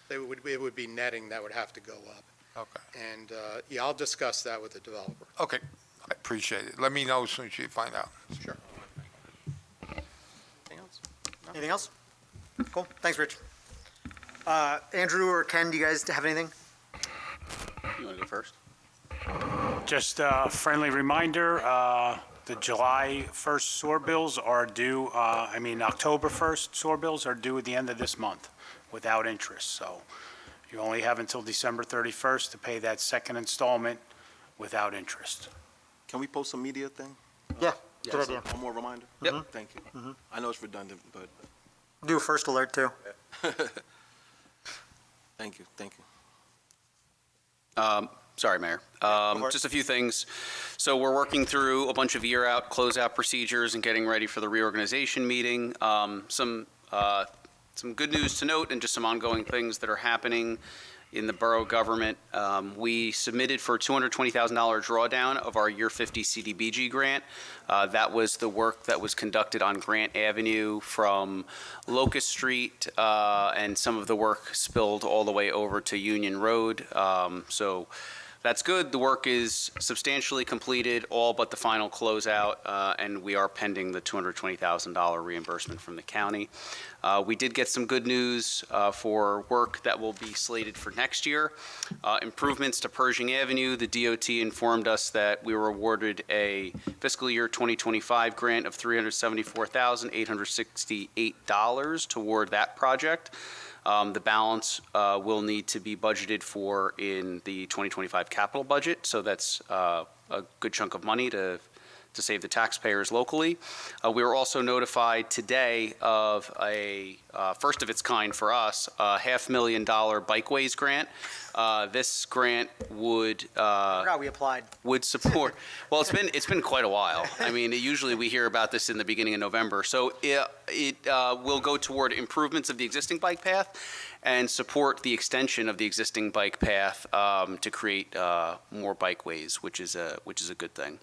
It would be netting that would have to go up. Okay. And, yeah, I'll discuss that with the developer. Okay, I appreciate it. Let me know as soon as you find out. Sure. Anything else? Cool. Thanks, Rich. Andrew or Ken, do you guys have anything? You want to go first? Just a friendly reminder, the July 1st sewer bills are due, October 1st sewer bills are due at the end of this month without interest. So you only have until December 31st to pay that second installment without interest. Can we post a media thing? Yeah, Yes. good idea. One more reminder? Yep. Thank you. I know it's redundant, but Do a first alert, too. thank you, thank you. Sorry, Mayor. Just a few things. So we're working through a bunch of year-out, closeout procedures and getting ready for the reorganization meeting. Some good news to note and just some ongoing things that are happening in the borough government. We submitted for a $220,000 drawdown of our Year 50 CDBG grant. That was the work that was conducted on Grant Avenue from Locust Street, and some of the work spilled all the way over to Union Road. So that's good. The work is substantially completed, all but the final closeout, and we are pending the $220,000 reimbursement from the county. We did get some good news for work that will be slated for next year. Improvements to Pershing Avenue. The DOT informed us that we were awarded a fiscal year 2025 grant of $374,868 toward that project. The balance will need to be budgeted for in the 2025 capital budget, so that's a good chunk of money to to save the taxpayers locally. We were also notified today of a first of its kind for us, a $500,000 Bikeways grant. This grant would I forgot we applied. would support. Well, it's been quite a while. I mean, usually we hear about this in the beginning of November. So it will go toward improvements of the existing bike path and support the extension of the existing bike path to create more bikeways, which is a good thing.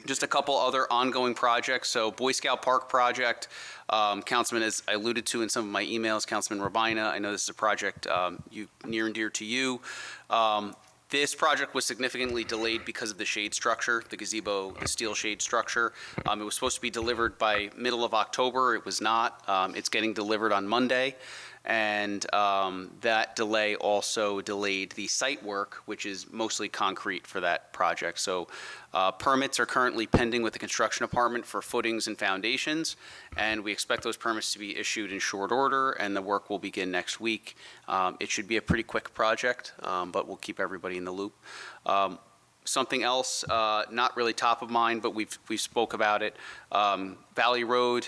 Just a couple other ongoing projects. So Boy Scout Park project, Councilman, as I alluded to in some of my emails, Councilman Rabina, I know this is a project near and dear to you. This project was significantly delayed because of the shade structure, the gazebo, the steel shade structure. It was supposed to be delivered by middle of October. It was not. It's getting delivered on Monday. And that delay also delayed the site work, which is mostly concrete for that project. So permits are currently pending with the construction department for footings and foundations, and we expect those permits to be issued in short order, and the work will begin next week. It should be a pretty quick project, but we'll keep everybody in the loop. Something else, not really top of mind, but we've spoke about it. Valley Road,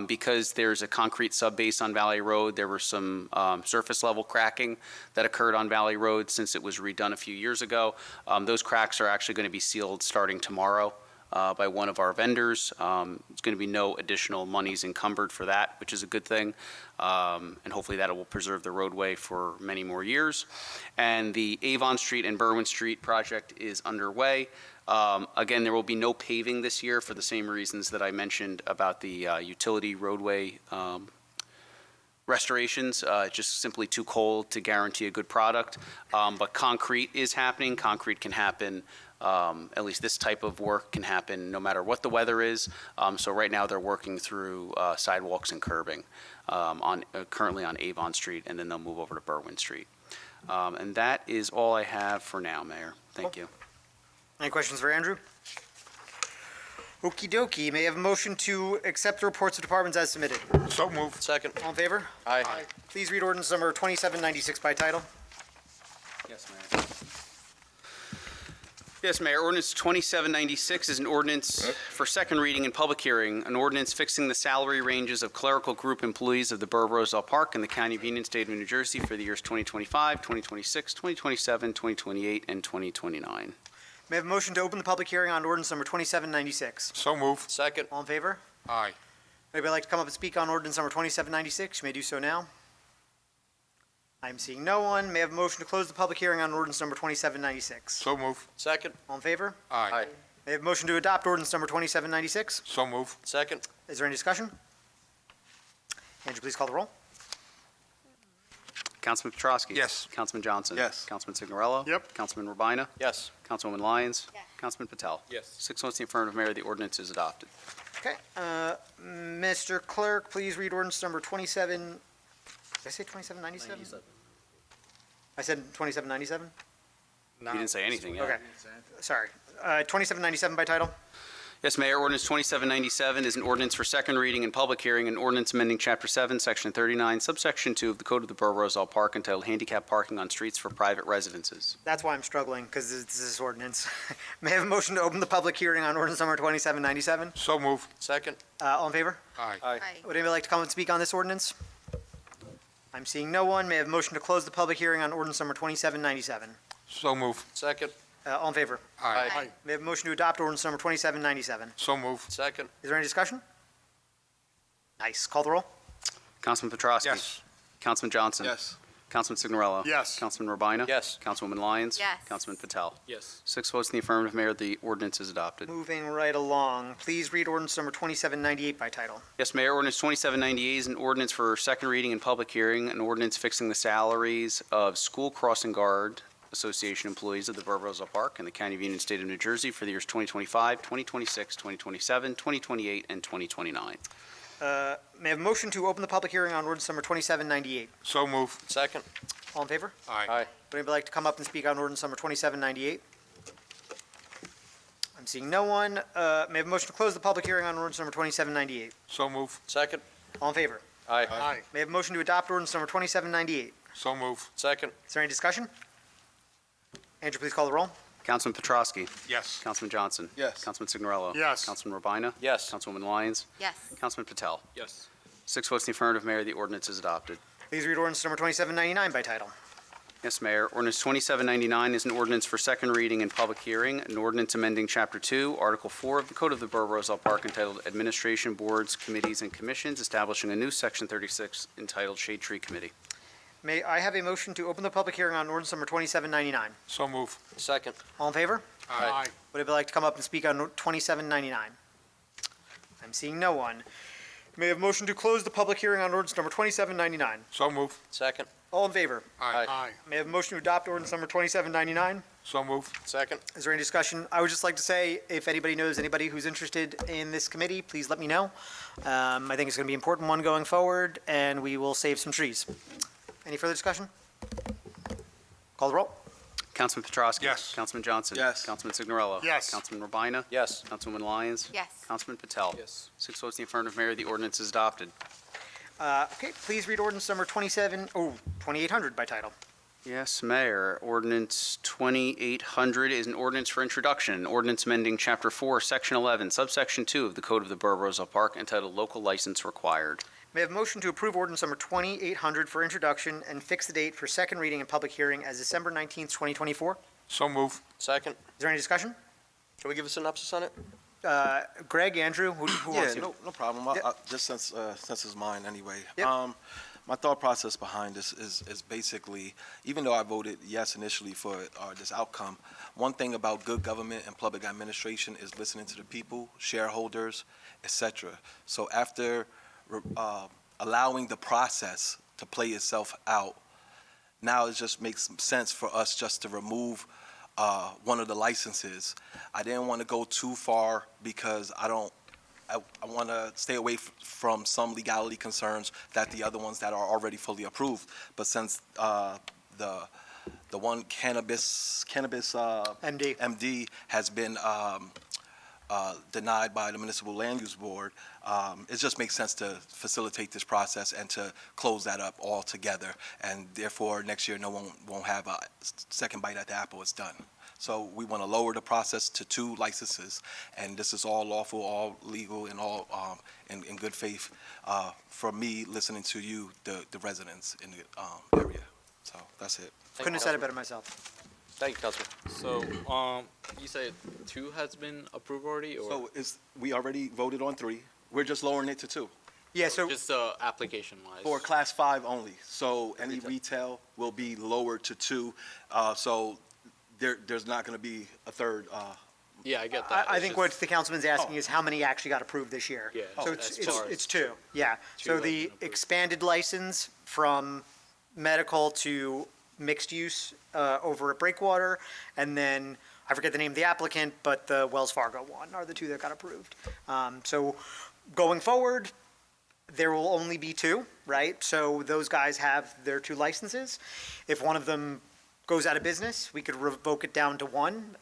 because there's a concrete subbase on Valley Road, there were some surface level cracking that occurred on Valley Road since it was redone a few years ago. Those cracks are actually going to be sealed starting tomorrow by one of our vendors. There's going to be no additional monies encumbered for that, which is a good thing. And hopefully that will preserve the roadway for many more years. And the Avon Street and Berwyn Street project is underway. Again, there will be no paving this year for the same reasons that I mentioned about the utility roadway restorations. It's just simply too cold to guarantee a good product. But concrete is happening. Concrete can happen. At least this type of work can happen no matter what the weather is. So right now they're working through sidewalks and curbing currently on Avon Street, and then they'll move over to Berwyn Street. And that is all I have for now, Mayor. Thank you. Any questions for Andrew? Okey dokey. May I have a motion to accept the reports of departments as submitted? So moved. Second. All in favor? Aye. Please read ordinance number 2796 by title. Yes, Mayor. Yes, Mayor. Ordinance 2796 is an ordinance for second reading and public hearing, an ordinance fixing the salary ranges of clerical group employees of the Borough of Roselle Park in the County of Union, State of New Jersey for the years 2025, 2026, 2027, 2028, and 2029. May I have a motion to open the public hearing on ordinance number 2796? So moved. Second. All in favor? Aye. Anybody like to come up and speak on ordinance number 2796? You may do so now. I'm seeing no one. May I have a motion to close the public hearing on ordinance number 2796? So moved. Second. All in favor? Aye. May I have a motion to adopt ordinance number 2796? So moved. Second. Is there any discussion? Andrew, please call the roll. Councilman Petrosky? Yes. Councilman Johnson? Yes. Councilman Signorello? Yep. Councilman Rabina? Yes. Councilwoman Lyons? Yes. Councilman Patel? Yes. 6 votes in the affirmative, Mayor. The ordinance is adopted. Okay. Mr. Clerk, please read ordinance number 27, did I say 2797? I said 2797? You didn't say anything yet. Okay. Sorry. 2797 by title? Yes, Mayor. Ordinance 2797 is an ordinance for second reading and public hearing, an ordinance amending Chapter 7, Section 39, Subsection 2 of the Code of the Borough of Roselle Park entitled Handicap Parking on Streets for Private Residences. That's why I'm struggling, because it's this ordinance. May I have a motion to open the public hearing on ordinance number 2797? So moved. Second. All in favor? Aye. Aye. Would anybody like to come and speak on this ordinance? I'm seeing no one. May I have a motion to close the public hearing on ordinance number 2797? So moved. Second. All in favor? Aye. May I have a motion to adopt ordinance number 2797? So moved. Second. Is there any discussion? Nice. Call the roll. Councilman Petrosky? Yes. Councilman Johnson? Yes. Councilman Signorello? Yes. Councilman Rabina? Yes. Councilwoman Lyons? Yes. Councilman Patel? Yes. 6 votes in the affirmative, Mayor. The ordinance is adopted. Moving right along. Please read ordinance number 2798 by title. Yes, Mayor. Ordinance 2798 is an ordinance for second reading and public hearing, an ordinance fixing the salaries of school crossing guard Association employees of the Borough of Roselle Park in the County of Union, State of New Jersey for the years 2025, 2026, 2027, 2028, and 2029. May I have a motion to open the public hearing on ordinance number 2798? So moved. Second. All in favor? Aye. Aye. Would anybody like to come up and speak on ordinance number 2798? I'm seeing no one. May I have a motion to close the public hearing on ordinance number 2798? So moved. Second. All in favor? Aye. May I have a motion to adopt ordinance number 2798? So moved. Second. Is there any discussion? Andrew, please call the roll. Councilman Petrosky. Yes. Councilman Johnson. Yes. Councilman Signorello. Yes. Councilman Urbina. Yes. Councilwoman Lyons. Yes. Councilman Patel. Yes. 6 votes in the affirmative, Mayor. The ordinance is adopted. Please read ordinance number 2799 by title. Yes, Mayor. Ordinance 2799 is an ordinance for second reading and public hearing, an ordinance amending Chapter 2, Article 4 of the Code of the Borough of Roselle Park entitled Administration, Boards, Committees, and Commissions, establishing a new Section 36 entitled Shade Tree Committee. May I have a motion to open the public hearing on ordinance number 2799? So move. Second. All in favor? Aye. Would anybody like to come up and speak on 2799? I'm seeing no one. May I have a motion to close the public hearing on ordinance number 2799? So move. Second. All in favor? Aye. May I have a motion to adopt ordinance number 2799? So move. Second. Is there any discussion? I would just like to say, if anybody knows anybody who's interested in this committee, please let me know. I think it's going to be an important one going forward, and we will save some trees. Any further discussion? Call the roll. Councilman Petrosky. Yes. Councilman Johnson. Yes. Councilman Signorello. Yes. Councilman Urbina. Yes. Councilwoman Lyons. Yes. Councilman Patel. Yes. 6 votes in the affirmative, Mayor. The ordinance is adopted. Okay, please read ordinance number 2800 by title. Yes, Mayor. Ordinance 2800 is an ordinance for introduction, an ordinance amending Chapter 4, Section 11, Subsection 2 of the Code of the Borough of Roselle Park entitled Local License Required. May I have a motion to approve ordinance number 2800 for introduction and fix the date for second reading and public hearing as December 19th, 2024? Is So move. Second. there any discussion? Can we give a synopsis on it? Greg, Andrew, who wants to? No problem. Yep. Just since it's mine anyway. Yep. My thought process behind this is basically, even though I voted yes initially for this outcome, one thing about good government and public administration is listening to the people, shareholders, etc. So after allowing the process to play itself out, now it just makes sense for us just to remove one of the licenses. I didn't want to go too far because I want to stay away from some legality concerns that the other ones that are already fully approved. But since the one cannabis MD has been denied by the Municipal Land Use Board, it just makes sense to facilitate this process and to close that up altogether. And therefore, next year, no one won't have a second bite at the apple. It's done. So we want to lower the process to 2 licenses, and this is all lawful, all legal, and all in good faith for me listening to you, the residents in the area. So that's it. Couldn't have said it better myself. Thank you, Councilman. So, you said 2 has been approved already, or? So we already voted on 3. We're just lowering it to 2 Yeah, so Just application-wise? for Class 5 only. So any retail will be lowered to 2. So there's not going to be a third. Yeah, I get that. I It's think just- what the councilman's asking is how many actually got approved this year. Yeah. So as far it's as 2, yeah. 2 So have the been approved. expanded license from medical to mixed use over at Breakwater, and then, I forget the name of the applicant, but the Wells Fargo one are the 2 that got approved. So going forward, there will only be 2, right? So those guys have their 2 licenses. If one of them goes out of business, we could revoke it down to 1,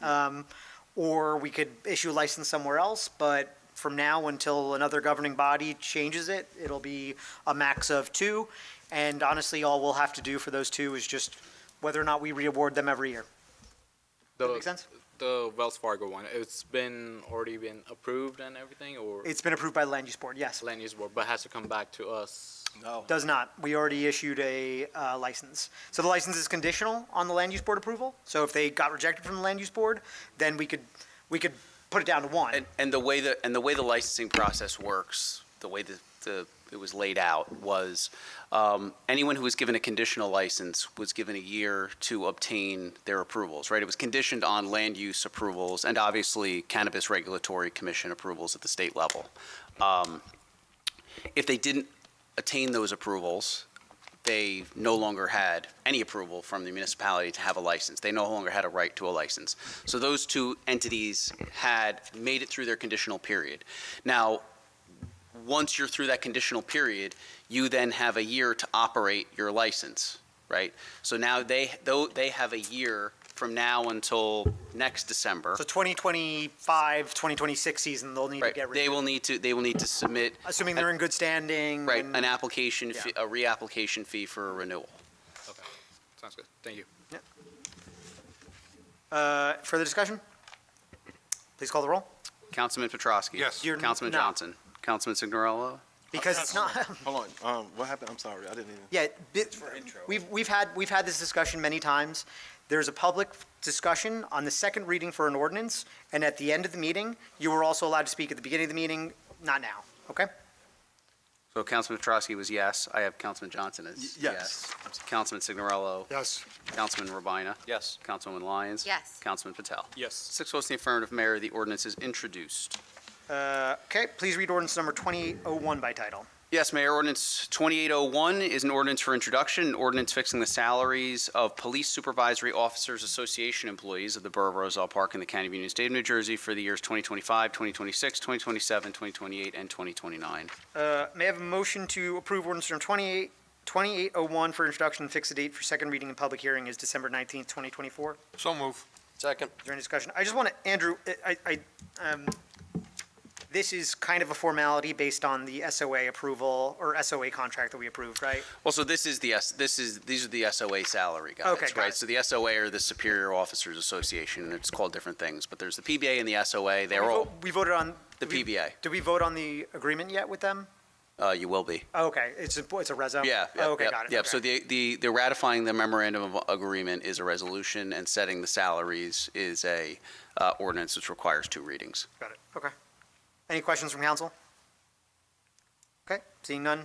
or we could issue a license somewhere else, but from now until another governing body changes it, it'll be a max of 2, and honestly, all we'll have to do for those 2 is just whether or not we re-award them every year. Does that make sense? The Wells Fargo one, it's already been approved and everything, or? It's been approved by the Land Use Board, yes. Land use board, but has to come back to us? No. Does not. We already issued a license. So the license is conditional on the Land Use Board approval. So if they got rejected from the Land Use Board, then we could put it down to 1. And the way the licensing process works, the way it was laid out was anyone who was given a conditional license was given a year to obtain their approvals, right? It was conditioned on land use approvals and obviously Cannabis Regulatory Commission approvals at the state level. If they didn't attain those approvals, they no longer had any approval from the municipality to have a license. They no longer had a right to a license. So those 2 entities had made it through their conditional period. Now, once you're through that conditional period, you then have a year to operate your license, right? So now they have a year from now until next December. So 2025, 2026 season, they'll need to Right, get rid they of it. will need to submit. Assuming they're in good standing. Right, and- an application, fee, a reapplication fee for a renewal. Okay, sounds good. Thank you. Further discussion? Please call the roll. Councilman Petrosky. Yes. Councilman no. Johnson. Councilman Signorello. Because it's not, Hold on, what happened? I'm sorry, I didn't even. yeah, we've had this discussion many times. There's a public discussion on the second reading for an ordinance, and at the end of the meeting, you were also allowed to speak at the beginning of the meeting, not now, okay? So Councilman Petrosky was yes. I have Councilman Johnson as yes. Councilman Signorello. Yes. Councilman Rabina. Yes. Councilwoman Lyons. Yes. Councilman Patel. Yes. 6 votes in the affirmative, Mayor. The ordinance is introduced. Okay, please read ordinance number 2801 by title. Yes, Mayor. Ordinance 2801 is an ordinance for introduction, an ordinance fixing the salaries of Police Supervisory Officers Association employees of the Borough of Roselle Park in the County of Union State of New Jersey for the years 2025, 2026, 2027, 2028, and 2029. May I have a motion to approve ordinance number 2801 for introduction and fix the date for second reading and public hearing is December 19th, 2024? So move. Second. Is there any discussion? I just want to, Andrew, this is kind of a formality based on the SOA approval or SOA contract that we approved, right? Well, so these are the SOA salary guys, Okay, got right? it. So the SOA are the Superior Officers Association, and it's called different things, but there's the PBA and the SOA. They're all We voted on. the PBA. Did we vote on the agreement yet with them? You will be. Oh, okay, it's a reso? Yeah. Oh, okay, got it. Yeah. Okay. So the ratifying the memorandum of agreement is a resolution, and setting the salaries is a ordinance which requires 2 readings. Got it, okay. Any questions from council? Okay, seeing none,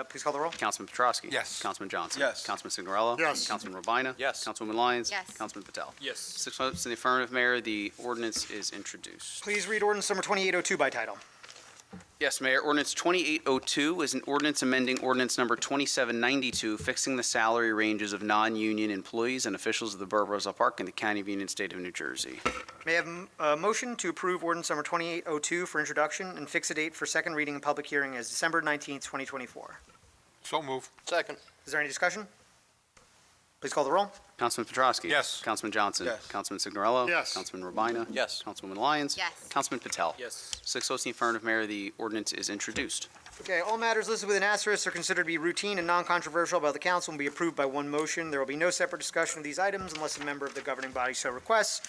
please call the roll. Councilman Petrosky. Yes. Councilman Johnson. Yes. Councilman Signorello. Yes. Councilman Rabina. Yes. Councilwoman Lyons. Yes. Councilman Patel. Yes. 6 votes in the affirmative, Mayor. The ordinance is introduced. Please read ordinance number 2802 by title. Yes, Mayor. Ordinance 2802 is an ordinance amending ordinance number 2792, fixing the salary ranges of non-union employees and officials of the Borough of Roselle Park in the County of Union, State of New Jersey. May I have a motion to approve ordinance number 2802 for introduction and fix a date for second reading and public hearing as December 19th, 2024? So move. Second. Is there any discussion? Please call the roll. Councilman Petrosky. Yes. Councilman Johnson. Yes. Councilman Signorello. Yes. Councilman Rabina. Yes. Councilwoman Lyons. Yes. Councilman Patel. Yes. 6 votes in the affirmative, Mayor. The ordinance is introduced. Okay, all matters listed with an asterisk are considered to be routine and non-controversial by the council and be approved by one motion. There will be no separate discussion of these items unless a member of the governing body so requests,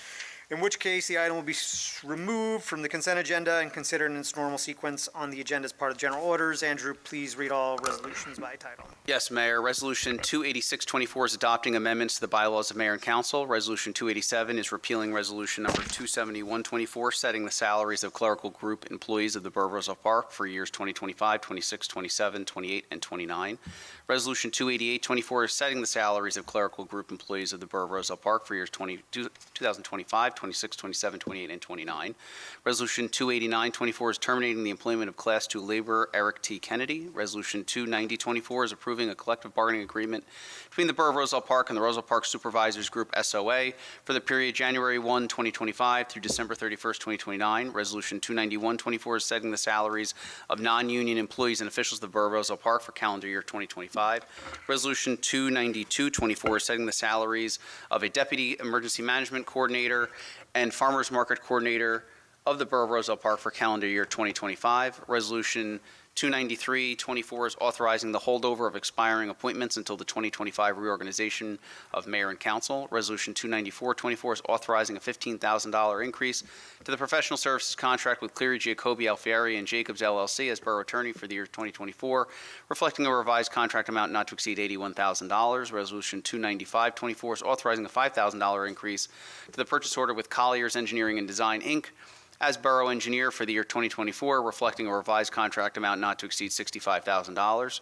in which case the item will be removed from the consent agenda and considered in its normal sequence on the agenda as part of general orders. Andrew, please read all resolutions by title. Yes, Mayor. Resolution 28624 is adopting amendments to the bylaws of mayor and council. Resolution 287 is repealing resolution number 27124, setting the salaries of clerical group employees of the Borough of Roselle Park for years 2025, 26, 27, 28, and 29. Resolution 28824 is setting the salaries of clerical group employees of the Borough of Roselle Park for years 2025, 26, 27, 28, and 29. Resolution 28924 is terminating the employment of Class II laborer Eric T. Kennedy. Resolution 29024 is approving a collective bargaining agreement between the Borough of Roselle Park and the Roselle Park Supervisors Group SOA for the period January 1, 2025 through December 31st, 2029. Resolution 29124 is setting the salaries of non-union employees and officials of the Borough of Roselle Park for calendar year 2025. Resolution 29224 is setting the salaries of a deputy emergency management coordinator and farmers market coordinator of the Borough of Roselle Park for calendar year 2025. Resolution 29324 is authorizing the holdover of expiring appointments until the 2025 reorganization of mayor and council. Resolution 29424 is authorizing a $15,000 increase to the professional services contract with Cleary, Giacobbe, Alfieri, and Jacobs LLC as borough attorney for the year 2024, reflecting a revised contract amount not to exceed $81,000. Resolution 29524 is authorizing a $5,000 increase to the purchase order with Colliers Engineering and Design, Inc., as borough engineer for the year 2024, reflecting a revised contract amount not to exceed $65,000.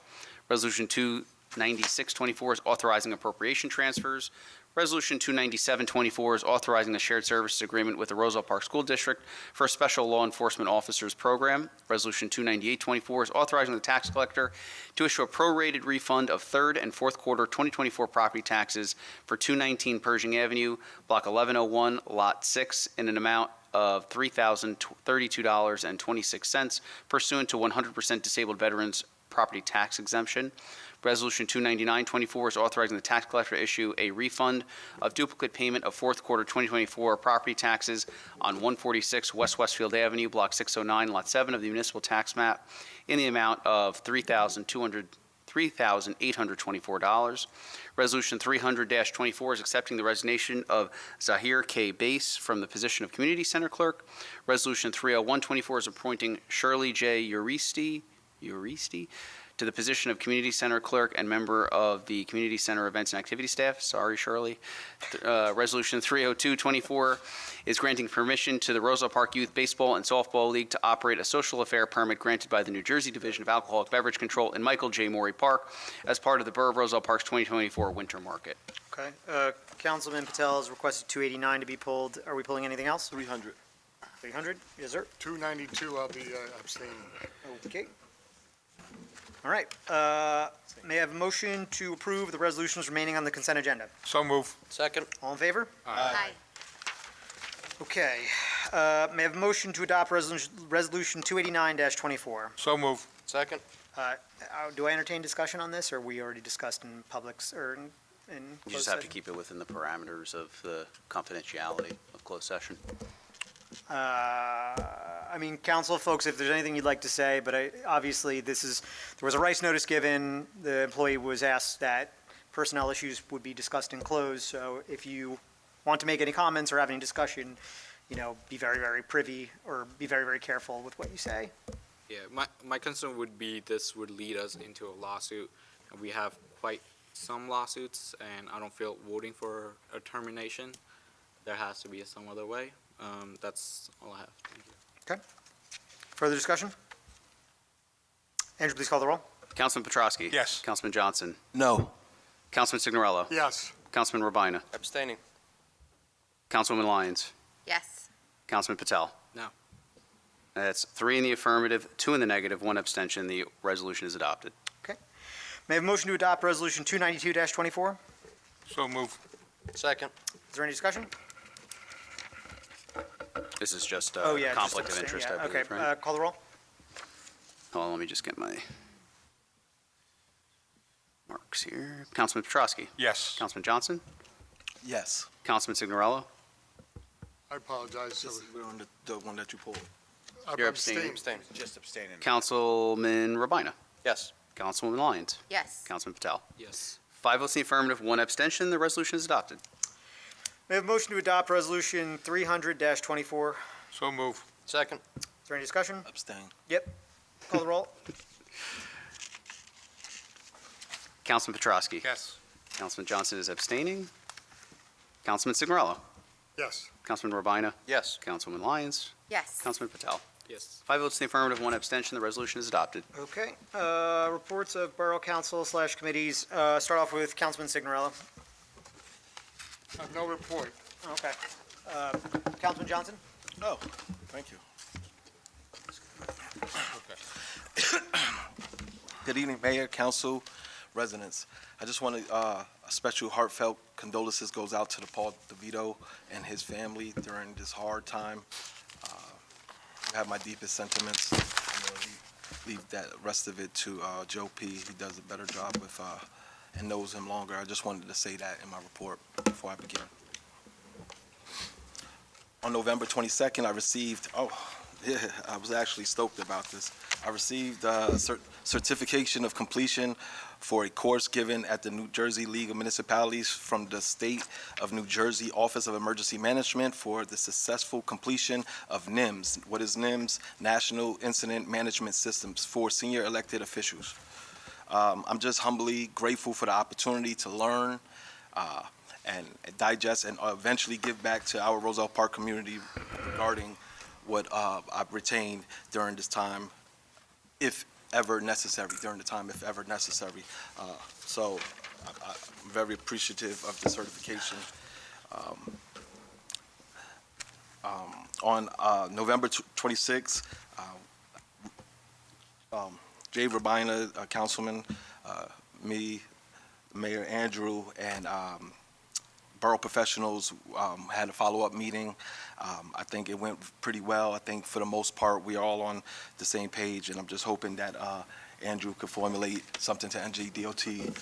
Resolution 29624 is authorizing appropriation transfers. Resolution 29724 is authorizing the shared services agreement with the Roselle Park School District for a special law enforcement officers program. Resolution 29824 is authorizing the tax collector to issue a prorated refund of third and fourth quarter 2024 property taxes for 219 Pershing Avenue, Block 1101, Lot 6, in an amount of $3,032.26 pursuant to 100% disabled veterans property tax exemption. Resolution 29924 is authorizing the tax collector to issue a refund of duplicate payment of fourth quarter 2024 property taxes on 146 West Westfield Avenue, Block 609, Lot 7 of the municipal tax map in the amount of $3,200 $3,824. Resolution 300-24 is accepting the resignation of Zahir K. Bass from the position of Community Center Clerk. Resolution 301-24 is appointing Shirley J. Uristi to the position of Community Center Clerk and member of the Community Center Events and Activity Staff. Sorry, Shirley. Resolution 302-24 is granting permission to the Roselle Park Youth Baseball and Softball League to operate a social affair permit granted by the New Jersey Division of Alcoholic Beverage Control in Michael J. Morey Park as part of the Borough of Roselle Park's 2024 Winter Market. Okay. Councilman Patel has requested 289 to be pulled. Are we pulling anything else? 300. 300? Yes, sir. 292, I'll be abstaining. Okay. All right. May I have a motion to approve the resolutions remaining on the consent agenda? So move. Second. All in favor? Aye. Okay. May I have a motion to adopt resolution 289-24? So move. Second. Do I entertain discussion on this, or we already discussed in publics, or in You closed just have to session? keep it within the parameters of the confidentiality of closed session. I mean, council folks, if there's anything you'd like to say, but obviously there was a rice notice given. The employee was asked that personnel issues would be discussed in closed. So if you want to make any comments or have any discussion, be very, very privy or be very, very careful with what you say. Yeah, my concern would be this would lead us into a lawsuit, and we have quite some lawsuits, and I don't feel voting for a termination. There has to be some other way. That's all I have. Thank you. Okay. Further discussion? Andrew, please call the roll. Councilman Petrosky? Yes. Councilman Johnson? No. Councilman Signorello? Yes. Councilman Rabina? Abstaining. Councilwoman Lyons? Yes. Councilman Patel? No. That's 3 in the affirmative, 2 in the negative, 1 abstention. The resolution is adopted. May I have a motion to adopt resolution 292-24? So move. Second. Is there any discussion? This is just Oh, a yeah. conflict just of abstain, interest, yeah. I believe, Okay. right? Call the roll. Hold on, let me just get my marks here. Councilman Petrosky? Yes. Councilman Johnson? Yes. Councilman Signorello? I apologize. We're on the one that you pulled. I'm You're abstaining. abstaining. Just abstaining. Councilman Rabina? Yes. Councilwoman Lyons? Yes. Councilman Patel? Yes. 5 votes in the affirmative, 1 abstention. The resolution is adopted. May I have a motion to adopt resolution 300-24? So move. Second. Is there any discussion? Abstain. Yep. Call the roll. Councilman Petrosky? Yes. Councilman Johnson is abstaining. Councilman Signorello? Yes. Councilman Rabina? Yes. Councilwoman Lyons? Yes. Councilman Patel? Yes. 5 votes in the affirmative, 1 abstention. The resolution is adopted. Okay. Reports of Borough Council/committees. Start off with Councilman Signorello. I have no report. Okay. Councilman Johnson? Oh, thank you. Good evening, Mayor, Council, residents. I just want to, a special heartfelt condolences goes out to the Paul DeVito and his family during this hard time. I have my deepest sentiments. I'm going to leave that rest of it to Joe P. He does a better job with and knows him longer. I just wanted to say that in my report before I begin. On November 22nd, I received, I was actually stoked about this. I received a certification of completion for a course given at the New Jersey League of Municipalities from the State of New Jersey Office of Emergency Management for the successful completion of NIMS. What is NIMS? National Incident Management Systems for senior elected officials. I'm just humbly grateful for the opportunity to learn and digest and eventually give back to our Roselle Park community regarding what I've retained during this time, if ever necessary, So I'm very appreciative of the certification. On November 26th, Jay Rabina, councilman, me, Mayor Andrew, and borough professionals had a follow-up meeting. I think it went pretty well. I think for the most part, we are all on the same page, and I'm just hoping that Andrew could formulate something to NJDOT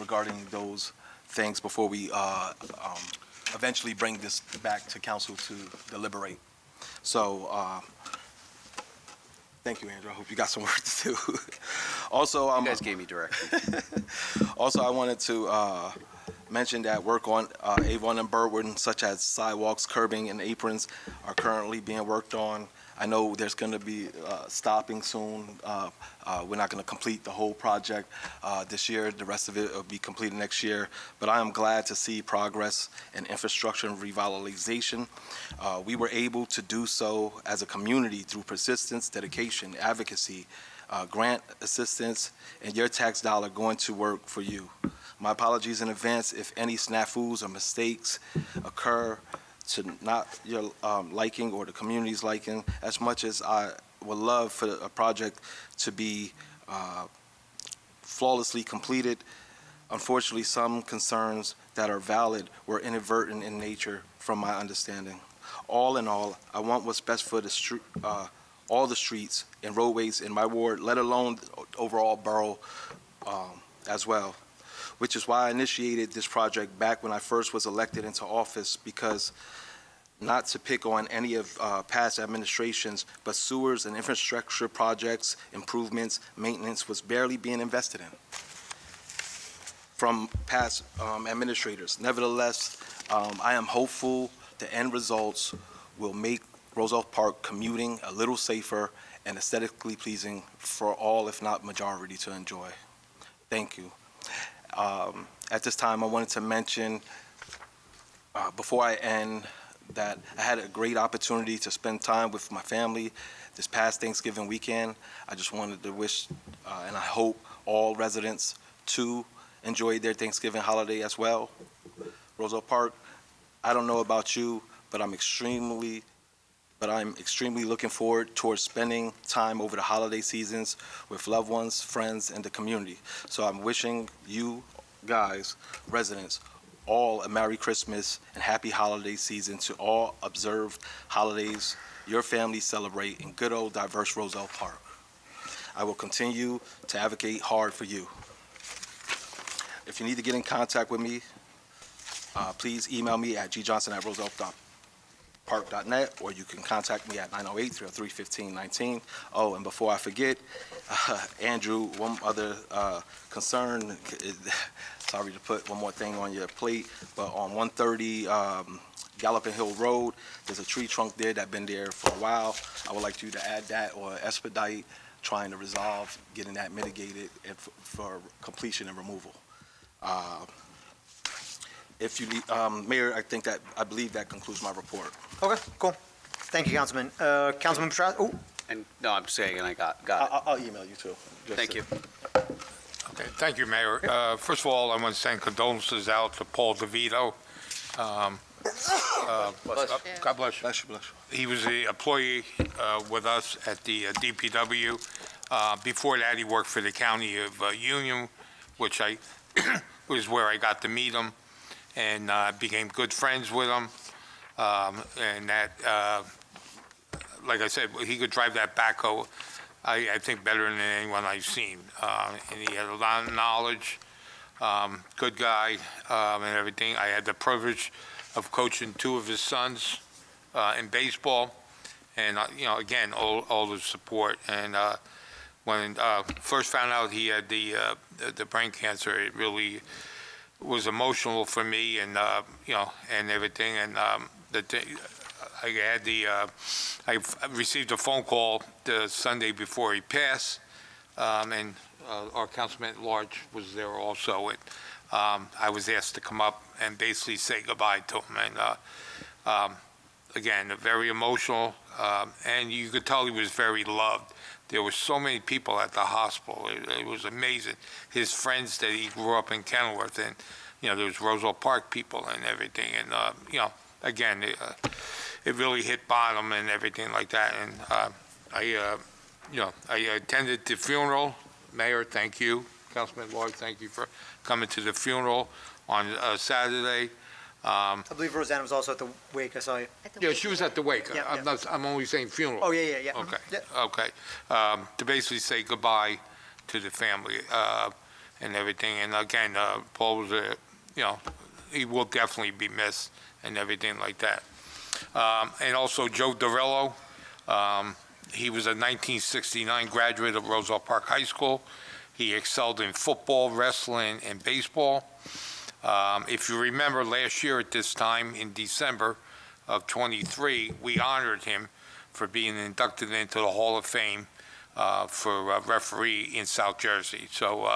regarding those things before we eventually bring this back to council to deliberate. So Thank you, Andrew. I hope you got some work to do. Also, You guys gave me direction. also, I wanted to mention that work on Avon and Berwyn, such as sidewalks, curbing, and aprons, are currently being worked on. I know there's going to be stopping soon. We're not going to complete the whole project this year. The rest of it will be completed next year. But I am glad to see progress in infrastructure and revitalization. We were able to do so as a community through persistence, dedication, advocacy, grant assistance, and your tax dollar going to work for you. My apologies in advance if any snafus or mistakes occur to not your liking or the community's liking, as much as I would love for a project to be flawlessly completed. Unfortunately, some concerns that are valid were inadvertent in nature from my understanding. All in all, I want what's best for the street, all the streets and roadways in my ward, let alone the overall borough as well, which is why I initiated this project back when I first was elected into office, because not to pick on any of past administrations, but sewers and infrastructure projects, improvements, maintenance was barely being invested in from past administrators. Nevertheless, I am hopeful the end results will make Roselle Park commuting a little safer and aesthetically pleasing for all, if not majority, to enjoy. Thank you. At this time, I wanted to mention, before I end, that I had a great opportunity to spend time with my family this past Thanksgiving weekend. I just wanted to wish, and I hope all residents too enjoyed their Thanksgiving holiday as well. Roselle Park, I don't know about you, but I'm extremely looking forward towards spending time over the holiday seasons with loved ones, friends, and the community. So I'm wishing you guys, residents, all a Merry Christmas and Happy Holiday season to all observed holidays your families celebrate in good old diverse Roselle Park. I will continue to advocate hard for you. If you need to get in contact with me, please email me at gjohnson@roselle.park.net, or you can contact me at 908-303-1519. Oh, and before I forget, Andrew, one other concern, sorry to put one more thing on your plate, but on 130 Galloping Hill Road, there's a tree trunk there that's been there for a while. I would like you to add that or expedite trying to resolve getting that mitigated and for completion and removal. If you need, Mayor, I believe that concludes my report. Okay, cool. Thank you, Councilman. Councilman Petrosky? Oh, And, no, I'm saying, and I got it. I'll email you too. Thank you. Okay, thank you, Mayor. First of all, I want to send condolences out to Paul DeVito. God bless you. Bless you, bless you. He was an employee with us at the DPW. Before that, he worked for the County of Union, which was where I got to meet him, and became good friends with him. And that, like I said, he could drive that backhoe, I think, better than anyone I've seen. And he had a lot of knowledge, good guy, and everything. I had the privilege of coaching two of his sons in baseball, and again, all the support. And when first found out he had the brain cancer, it really was emotional for me, and and everything. And I received a phone call the Sunday before he passed, and our councilman at large was there also. And I was asked to come up and basically say goodbye to him. And again, very emotional, and you could tell he was very loved. There were so many people at the hospital. It was amazing. His friends that he grew up in Kenilworth, and there was Roselle Park people and everything. And again, it really hit bottom and everything like that. And I attended the funeral. Mayor, thank you. Councilman Lloyd, thank you for coming to the funeral on Saturday. I believe Rosanna was also at the wake. I saw you. Yeah, she was at the wake. Yeah, I'm only saying funeral. Oh, yeah. Okay, Yeah. okay. To basically say goodbye to the family and everything. And again, Paul was he will definitely be missed and everything like that. And also Joe Dorello, He was a 1969 graduate of Roselle Park High School. He excelled in football, wrestling, and baseball. If you remember last year at this time, in December of '23, we honored him for being inducted into the Hall of Fame for a referee in South Jersey. So,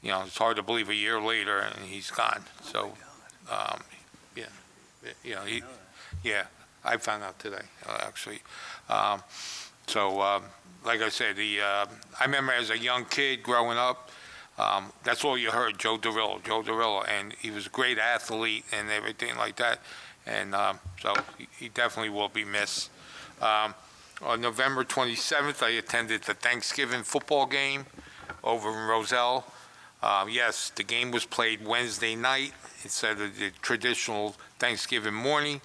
it's hard to believe a year later and he's gone. So, I found out today, actually. Like I said, I remember as a young kid growing up, that's all you heard, Joe Derillo, and he was a great athlete and everything like that. And so he definitely will be missed. On November 27th, I attended the Thanksgiving football game over in Roselle. Yes, the game was played Wednesday night instead of the traditional Thanksgiving morning.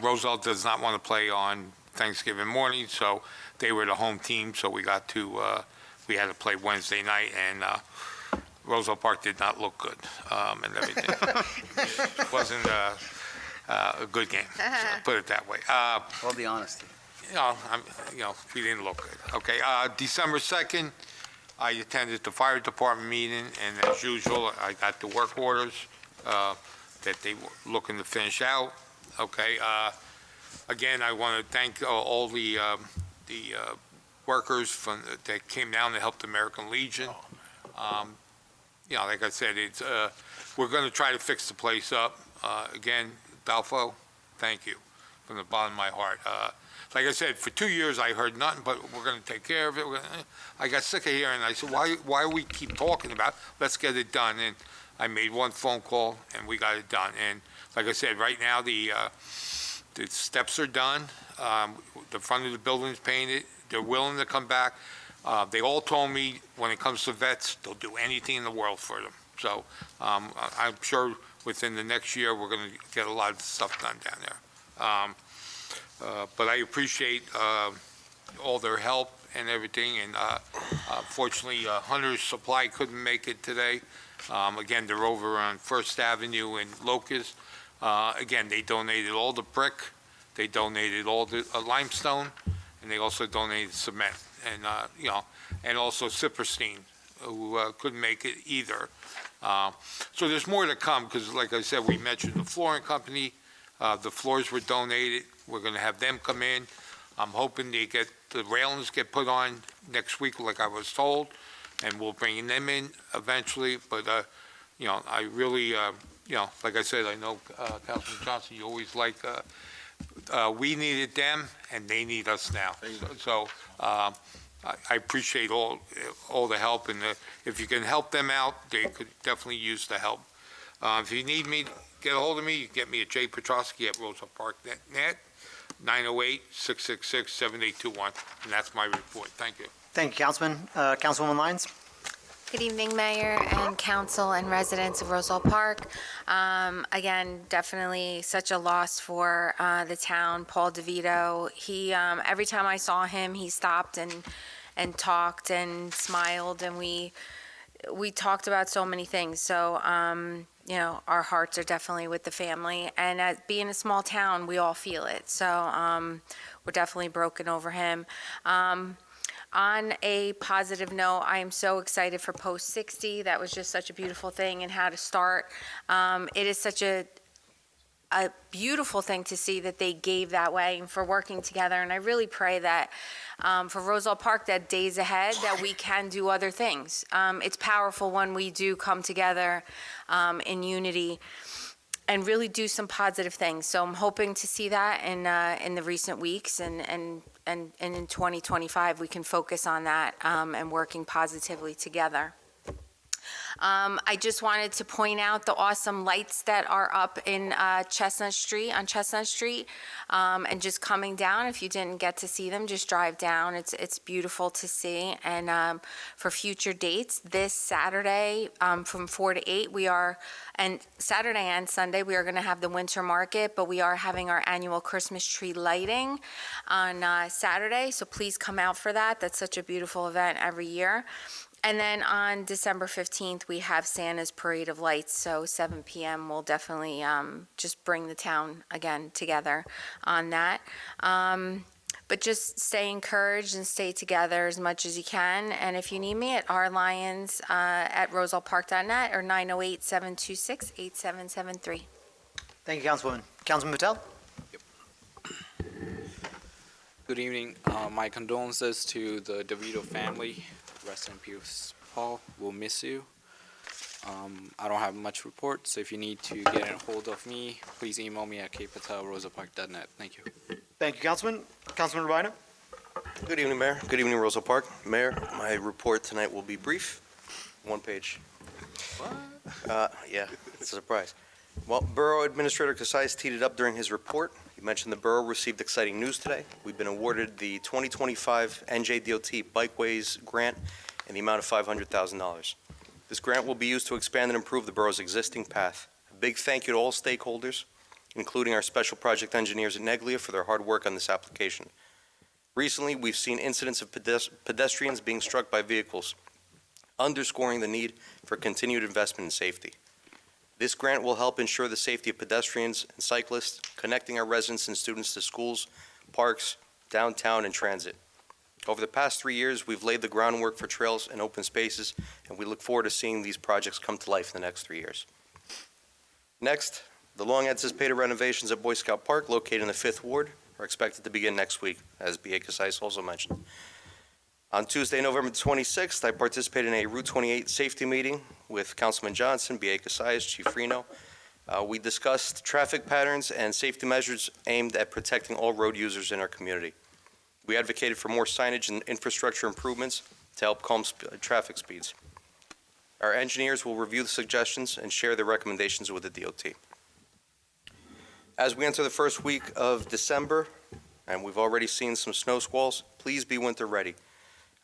Roselle does not want to play on Thanksgiving morning, so they were the home team, so we had to play Wednesday night, and Roselle Park did not look good, and everything. It wasn't a good game, so put it that way. All the honesty. We didn't look good. Okay, December 2nd, I attended the fire department meeting, and as usual, I got the work orders that they were looking to finish out. Okay, again, I want to thank all the workers that came down to help the American Legion. Like I said, we're going to try to fix the place up. Again, Balfo, thank you from the bottom of my heart. Like I said, for 2 years, I heard nothing, but we're going to take care of it. I got sick of hearing, I said, why we keep talking about it? Let's get it done. And I made one phone call, and we got it done. And like I said, right now, the steps are done. The front of the building is painted. They're willing to come back. They all told me when it comes to vets, they'll do anything in the world for them. So I'm sure within the next year, we're going to get a lot of stuff done down there. But I appreciate all their help and everything. And fortunately, Hunter's Supply couldn't make it today. Again, they're over on First Avenue in Locust. Again, they donated all the brick. They donated all the limestone, and they also donated cement. And, and also Cypristine, who couldn't make it either. So there's more to come, because like I said, we mentioned the flooring company. The floors were donated. We're going to have them come in. I'm hoping the railings get put on next week, like I was told, and we'll bring them in eventually. But, I really, like I said, I know, Councilman Johnson, you always we needed them, and they need us now. So I appreciate all the help, and if you can help them out, they could definitely use the help. If you need me, get a hold of me. You can get me at jpetrosky@rosellepark.net, 908-666-7821, and that's my report. Thank you. Thank you, Councilman. Councilwoman Lyons? Good evening, Mayor and Council and residents of Roselle Park. Again, definitely such a loss for the town. Paul DeVito, he, every time I saw him, he stopped and talked and smiled, and we talked about so many things. So, our hearts are definitely with the family. And as being a small town, we all feel it. So we're definitely broken over him. On a positive note, I am so excited for Post 60. That was just such a beautiful thing, and how to start. It is such a beautiful thing to see that they gave that way and for working together. And I really pray that for Roselle Park, that days ahead, that we can do other things. It's powerful when we do come together in unity and really do some positive things. So I'm hoping to see that in the recent weeks, and in 2025 we can focus on that and working positively together. I just wanted to point out the awesome lights that are up in Chestnut Street, and just coming down. If you didn't get to see them, just drive down. It's beautiful to see. And for future dates, this Saturday from 4 to 8, and Saturday and Sunday, we are going to have the winter market, but we are having our annual Christmas tree lighting on Saturday. So please come out for that. That's such a beautiful event every year. And then on December 15th, we have Santa's Parade of Lights, so 7 PM will definitely just bring the town again together on that. But just stay encouraged and stay together as much as you can. And if you need me at rlions@rosellepark.net or 908-726-8773. Thank you, Councilwoman. Councilman Patel? Good evening. My condolences to the DeVito family. Rest in peace, Paul. We'll miss you. I don't have much report, so if you need to get a hold of me, please email me at kpatel@rosellepark.net. Thank you. Thank you, Councilman. Councilman Rubino? Good evening, Mayor. Good evening, Roselle Park. Mayor, my report tonight will be brief. One page. Yeah, it's a surprise. Well, Borough Administrator Casais teed it up during his report. He mentioned the borough received exciting news today. We've been awarded the 2025 NJDOT Bikeways Grant in the amount of $500,000. This grant will be used to expand and improve the borough's existing path. A big thank you to all stakeholders, including our special project engineers at Neglia for their hard work on this application. Recently, we've seen incidents of pedestrians being struck by vehicles, underscoring the need for continued investment in safety. This grant will help ensure the safety of pedestrians and cyclists, connecting our residents and students to schools, parks, downtown, and transit. Over the past 3 years, we've laid the groundwork for trails and open spaces, and we look forward to seeing these projects come to life in the next 3 years. Next, the long-anticipated renovations at Boy Scout Park, located in the 5th Ward, are expected to begin next week, as B.A. Casais also mentioned. On Tuesday, November 26th, I participated in a Route 28 safety meeting with Councilman Johnson, B.A. Casais, Chief Reno. We discussed traffic patterns and safety measures aimed at protecting all road users in our community. We advocated for more signage and infrastructure improvements to help calm traffic speeds. Our engineers will review the suggestions and share their recommendations with the DOT. As we enter the first week of December, and we've already seen some snow squalls, please be winter ready.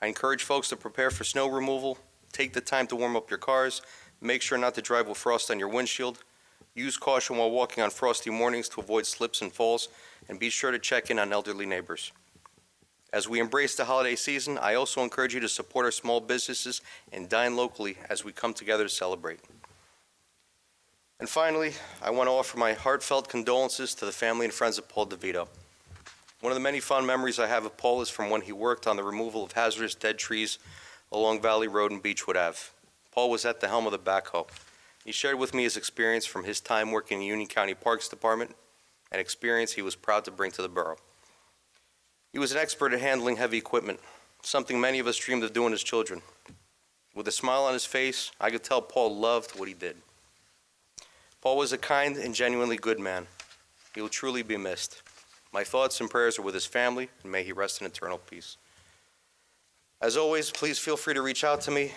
I encourage folks to prepare for snow removal, take the time to warm up your cars, make sure not to drive with frost on your windshield, use caution while walking on frosty mornings to avoid slips and falls, and be sure to check in on elderly neighbors. As we embrace the holiday season, I also encourage you to support our small businesses and dine locally as we come together to celebrate. And finally, I want to offer my heartfelt condolences to the family and friends of Paul DeVito. One of the many fond memories I have of Paul is from when he worked on the removal of hazardous dead trees along Valley Road and Beechwood Ave. Paul was at the helm of the backhoe. He shared with me his experience from his time working in the Union County Parks Department, an experience he was proud to bring to the borough. He was an expert at handling heavy equipment, something many of us dreamed of doing as children. With a smile on his face, I could tell Paul loved what he did. Paul was a kind and genuinely good man. He will truly be missed. My thoughts and prayers are with his family, and may he rest in eternal peace. As always, please feel free to reach out to me,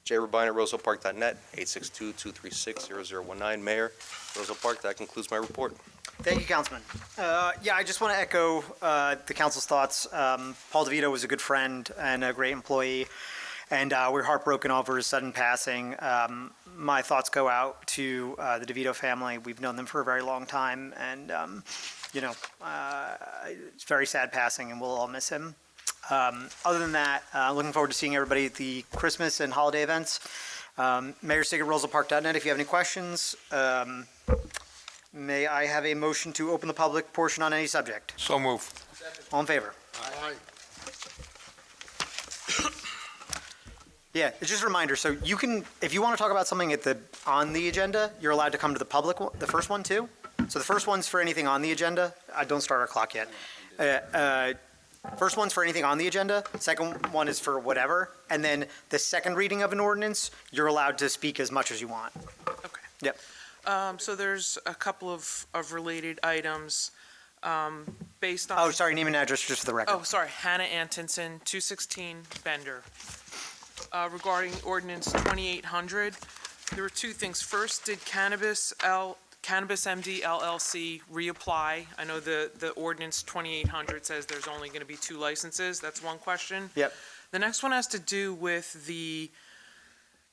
jrubine@rosellepark.net, 862-236-0019. Mayor, Roselle Park, that concludes my report. Thank you, Councilman. Yeah, I just want to echo the council's thoughts. Paul DeVito was a good friend and a great employee, and we're heartbroken over his sudden passing. My thoughts go out to the DeVito family. We've known them for a very long time, and it's very sad passing, and we'll all miss him. Other than that, looking forward to seeing everybody at the Christmas and holiday events. Mayor Sig at rosellepark.net if you have any questions. May I have a motion to open the public portion on any subject? So move. All in favor? Aye. Yeah, it's just a reminder, so you can, if you want to talk about something on the agenda, you're allowed to come to the public, the first one too. So the first one's for anything on the agenda. Don't start our clock yet. First one's for anything on the agenda, second one is for whatever, and then the second reading of an ordinance, you're allowed to speak as much as you want. Okay. Yep. So there's a couple of related items, based on. Oh, sorry, name and address just for the record. Oh, sorry, Hannah Antonson, 216 Bender. Regarding ordinance 2800, there were two things. First, did Cannabis MD LLC reapply? I know the ordinance 2800 says there's only going to be 2 licenses. That's one question. Yep. The next one has to do with the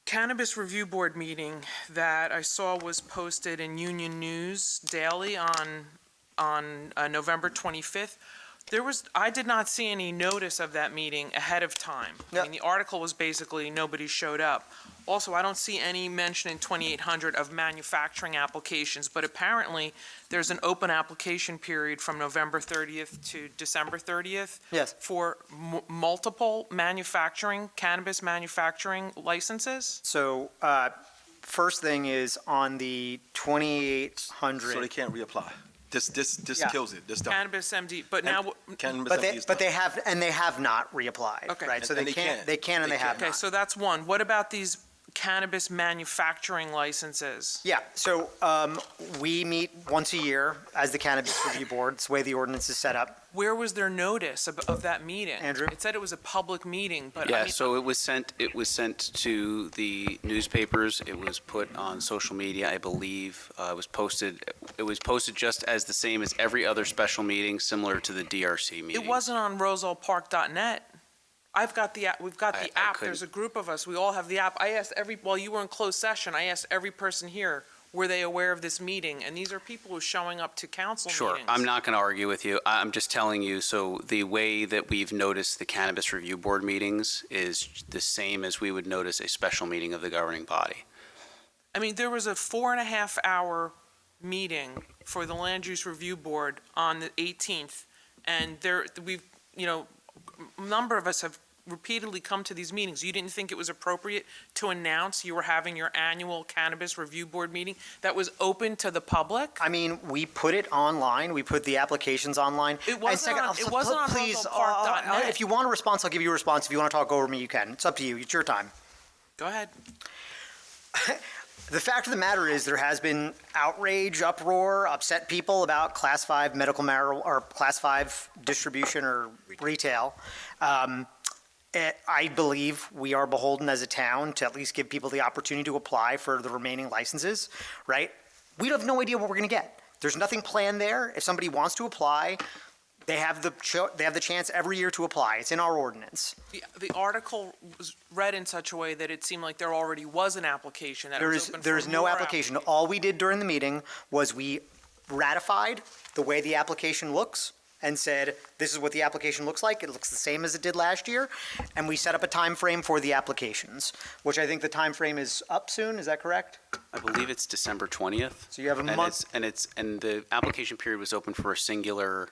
Cannabis Review Board meeting that I saw was posted in Union News Daily on November 25th. I did not see any notice of that meeting ahead of time. I Yep. mean, the article was basically nobody showed up. Also, I don't see any mention in 2800 of manufacturing applications, but apparently there's an open application period from November 30th to December 30th Yes. for multiple cannabis manufacturing licenses. So, first thing is on the 2800. So they can't reapply. This Yeah. kills it. This done. Cannabis MD, but now, Cannabis But MD they, is but done. they have not reapplied, Okay. right? So And they they can't, can't. they can and They they have okay, not. so that's one. What about these cannabis manufacturing licenses? Yeah, so we meet once a year as the Cannabis Review Board. It's the way the ordinance is set up. Where was there notice of that meeting? Andrew? It said it was a public meeting, but I Yeah, mean, so it was sent to the newspapers. It was put on social media, I believe. It was posted just as the same as every other special meeting, similar to the DRC meeting. it wasn't on rosellepark.net. We've got the I app. couldn't- There's a group of us. We all have the app. I asked while you were in closed session, I asked every person here, were they aware of this meeting? And these are people who are showing up to council Sure, meetings. I'm not going to argue with you. I'm just telling you, so the way that we've noticed the Cannabis Review Board meetings is the same as we would notice a special meeting of the governing body. I mean, there was a 4.5-hour meeting for the Land Use Review Board on the 18th, and a number of us have repeatedly come to these meetings. You didn't think it was appropriate to announce you were having your annual Cannabis Review Board meeting that was open to the public? I mean, we put it online, we put the applications online. It wasn't And on- second, it wasn't on please, rosellepark.net. if you want a response, I'll give you a response. If you want to talk over me, you can. It's up to you. It's your time. Go ahead. The fact of the matter is, there has been outrage, uproar, upset people about Class 5 medical marijuana, or Class 5 distribution or retail. I believe we are beholden as a town to at least give people the opportunity to apply for the remaining licenses, right? We have no idea what we're going to get. There's nothing planned there. If somebody wants to apply, they have the chance every year to apply. It's in our ordinance. The article was read in such a way that it seemed like there already was an application, that it was open for There is no more application. All we did during the meeting was we ratified the way the application looks and said, this is what the application looks like. It looks the same as it did last year. And we set up a time frame for the applications, which I think the time frame is up soon. Is that correct? I believe it's December 20th. So you have a month. And the application period was open for a singular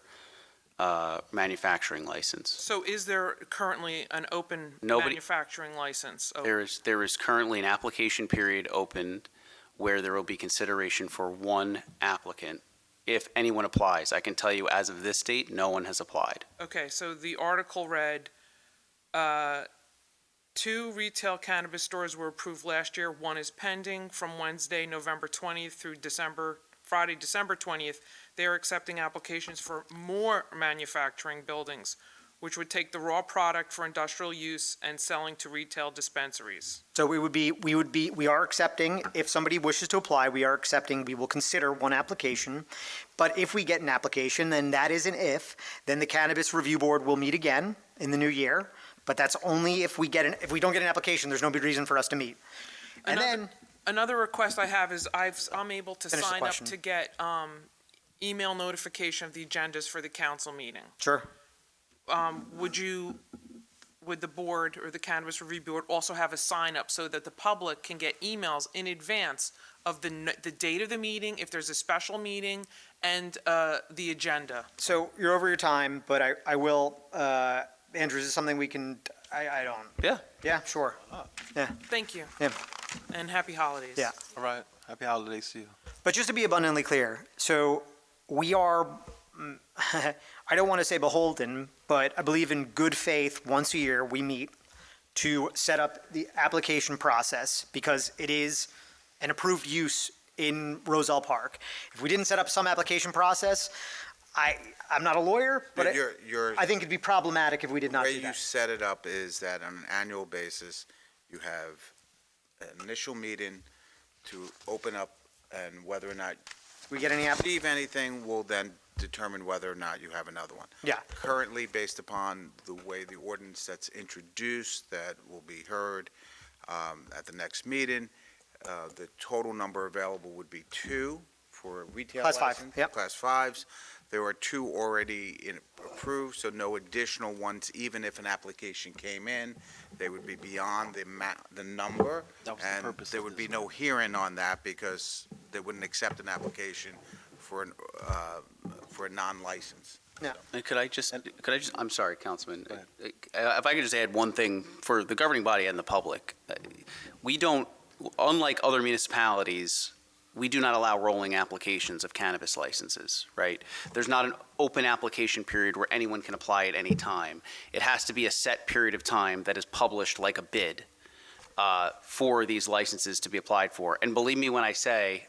manufacturing license. So is there currently an open Nobody- manufacturing license? Oh, There is currently an application period opened where there will be consideration for one applicant. If anyone applies, I can tell you as of this date, no one has applied. Okay, so the article read, 2 retail cannabis stores were approved last year. 1 is pending from Wednesday, November 20th through Friday, December 20th. They are accepting applications for more manufacturing buildings, which would take the raw product for industrial use and selling to retail dispensaries. So we are accepting, if somebody wishes to apply, we will consider one application. But if we get an application, then that is an if, then the Cannabis Review Board will meet again in the new year. But that's only if we don't get an application, there's no good reason for us to meet. And then, Another request I have is I'm able to Finish the sign up question. to get email notification of the agendas for the council meeting. sure. Would the board or the Cannabis Review Board also have a sign up so that the public can get emails in advance of the date of the meeting, if there's a special meeting, and the agenda? So you're over your time, but I will, Andrew, is this something we can, I don't. Yeah. Yeah, sure. Thank you. Yeah. And happy holidays. Yeah. All right. Happy holidays to you. But just to be abundantly clear, so we are, I don't want to say beholden, but I believe in good faith, once a year, we meet to set up the application process because it is an approved use in Roselle Park. If we didn't set up some application process, I'm not a lawyer, but I think it'd be problematic if we did not The do way you that. set it up is that on an annual basis, you have an initial meeting to open up, and whether or not We get any receive anything will then determine whether or not you have another one. Yeah. Currently, based upon the way the ordinance that's introduced that will be heard at the next meeting, the total number available would be 2 for a retail Class 5, license. yep. Class 5s. There were 2 already approved, so no additional ones, even if an application came in, they would be beyond the number. That was the And purpose there of would this. be no hearing on that because they wouldn't accept an application for a non-license. And could I just, I'm sorry, Councilman, if I could just add one thing for the governing body and the public. We don't, unlike other municipalities, we do not allow rolling applications of cannabis licenses, right? There's not an open application period where anyone can apply at any time. It has to be a set period of time that is published like a bid for these licenses to be applied for. And believe me when I say,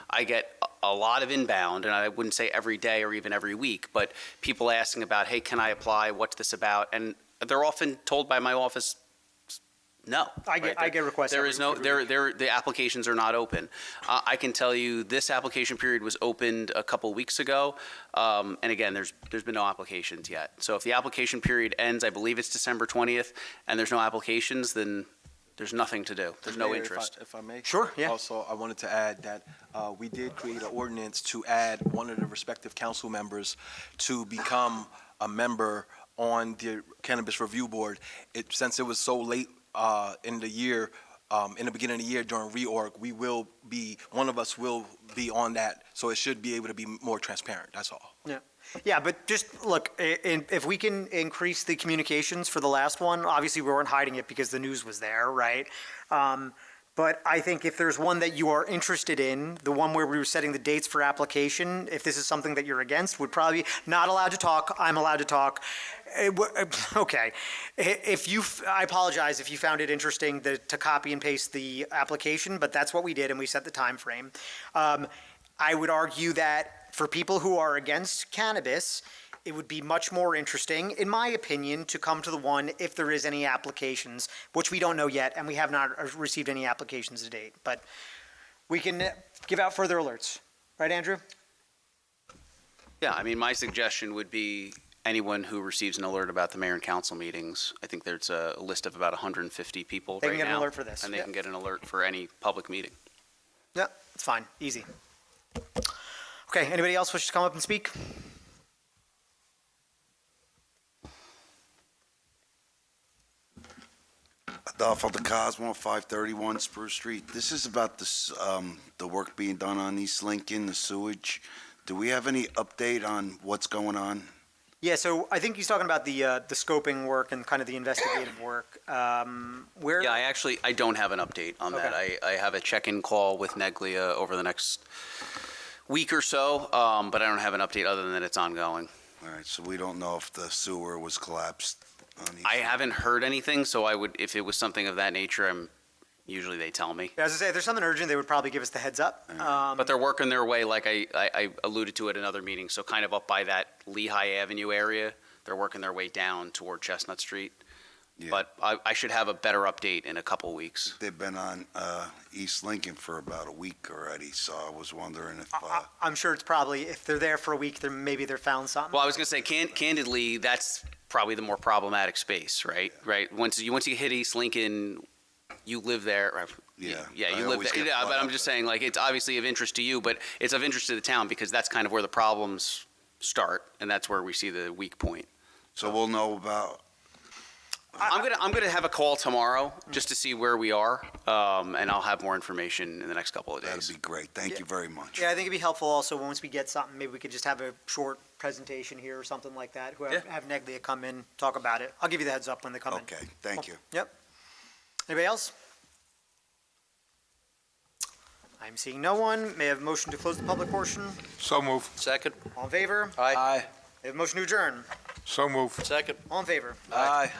I get a lot of inbound, and I wouldn't say every day or even every week, but people asking about, hey, can I apply? What's this about? And they're often told by my office, no. I get requests. There is no, the applications are not open. I can tell you this application period was opened a couple weeks ago, and again, there's been no applications yet. So if the application period ends, I believe it's December 20th, and there's no applications, then there's nothing to do. There's no Mayor, interest. If I may? Sure, yeah. Also, I wanted to add that we did create an ordinance to add one of the respective council members to become a member on the Cannabis Review Board. Since it was so late in the year, in the beginning of the year during reorg, one of us will be on that, so it should be able to be more transparent, that's all. Yeah, but just look, if we can increase the communications for the last one, obviously we weren't hiding it because the news was there, right? But I think if there's one that you are interested in, the one where we were setting the dates for application, if this is something that you're against, would probably not allowed to talk, I'm allowed to talk. Okay. I apologize if you found it interesting to copy and paste the application, but that's what we did and we set the time frame. I would argue that for people who are against cannabis, it would be much more interesting, in my opinion, to come to the one if there is any applications, which we don't know yet, and we have not received any applications to date. But we can give out further alerts. Right, Andrew? Yeah, I mean, my suggestion would be anyone who receives an alert about the mayor and council meetings. I think there's a list of about 150 people They right can get now, an alert for this. and they Yeah. can get an alert for any public meeting. Yeah, it's fine. Easy. Okay, anybody else wish to come up and speak? Adolfo de Cosmo, 531 Spruce Street. This is about the work being done on East Lincoln, the sewage. Do we have any update on what's going on? Yeah, so I think he's talking about the scoping work and kind of the investigative work. Where? Yeah, I don't have an update on that. I have a check-in call with Neglia over the next week or so, but I don't have an update other than that it's ongoing. All right, so we don't know if the sewer was collapsed on East I haven't heard anything, so I would, if it was something of that nature, usually they tell me. Yeah, as I say, if there's something urgent, they would probably give us the heads up. But they're working their way, like I alluded to at another meeting, so kind of up by that Lehigh Avenue area, they're working their way down toward Chestnut Street. Yeah. But I should have a better update in a couple weeks. They've been on East Lincoln for about a week already, so I was wondering if... I'm sure it's probably, if they're there for a week, maybe they're found something. Well, I was going to say, candidly, that's probably the more problematic space, right? Right. Once you hit East Lincoln, you live there. Right? Yeah. Yeah, I you live always there. get Yeah, but flooded I'm just saying, like, it's obviously of interest to you, but it's of interest to the town because that's kind of where the problems start, and that's where we see the weak point. So we'll know about... I'm gonna have a call tomorrow just to see where we are, and I'll have more information in the next couple of days. That'd be great. Thank you very much. Yeah, I think it'd be helpful also, once we get something, maybe we could just have a short presentation here or something like that. Have Neglia come in, talk about it. I'll give you the heads up when they come in. Okay, thank you. Yep. Anybody else? I'm seeing no one. May I have a motion to close the public portion? So move. Second. All in favor? Aye. May I have a motion to adjourn? So move. Second. All in favor? Aye.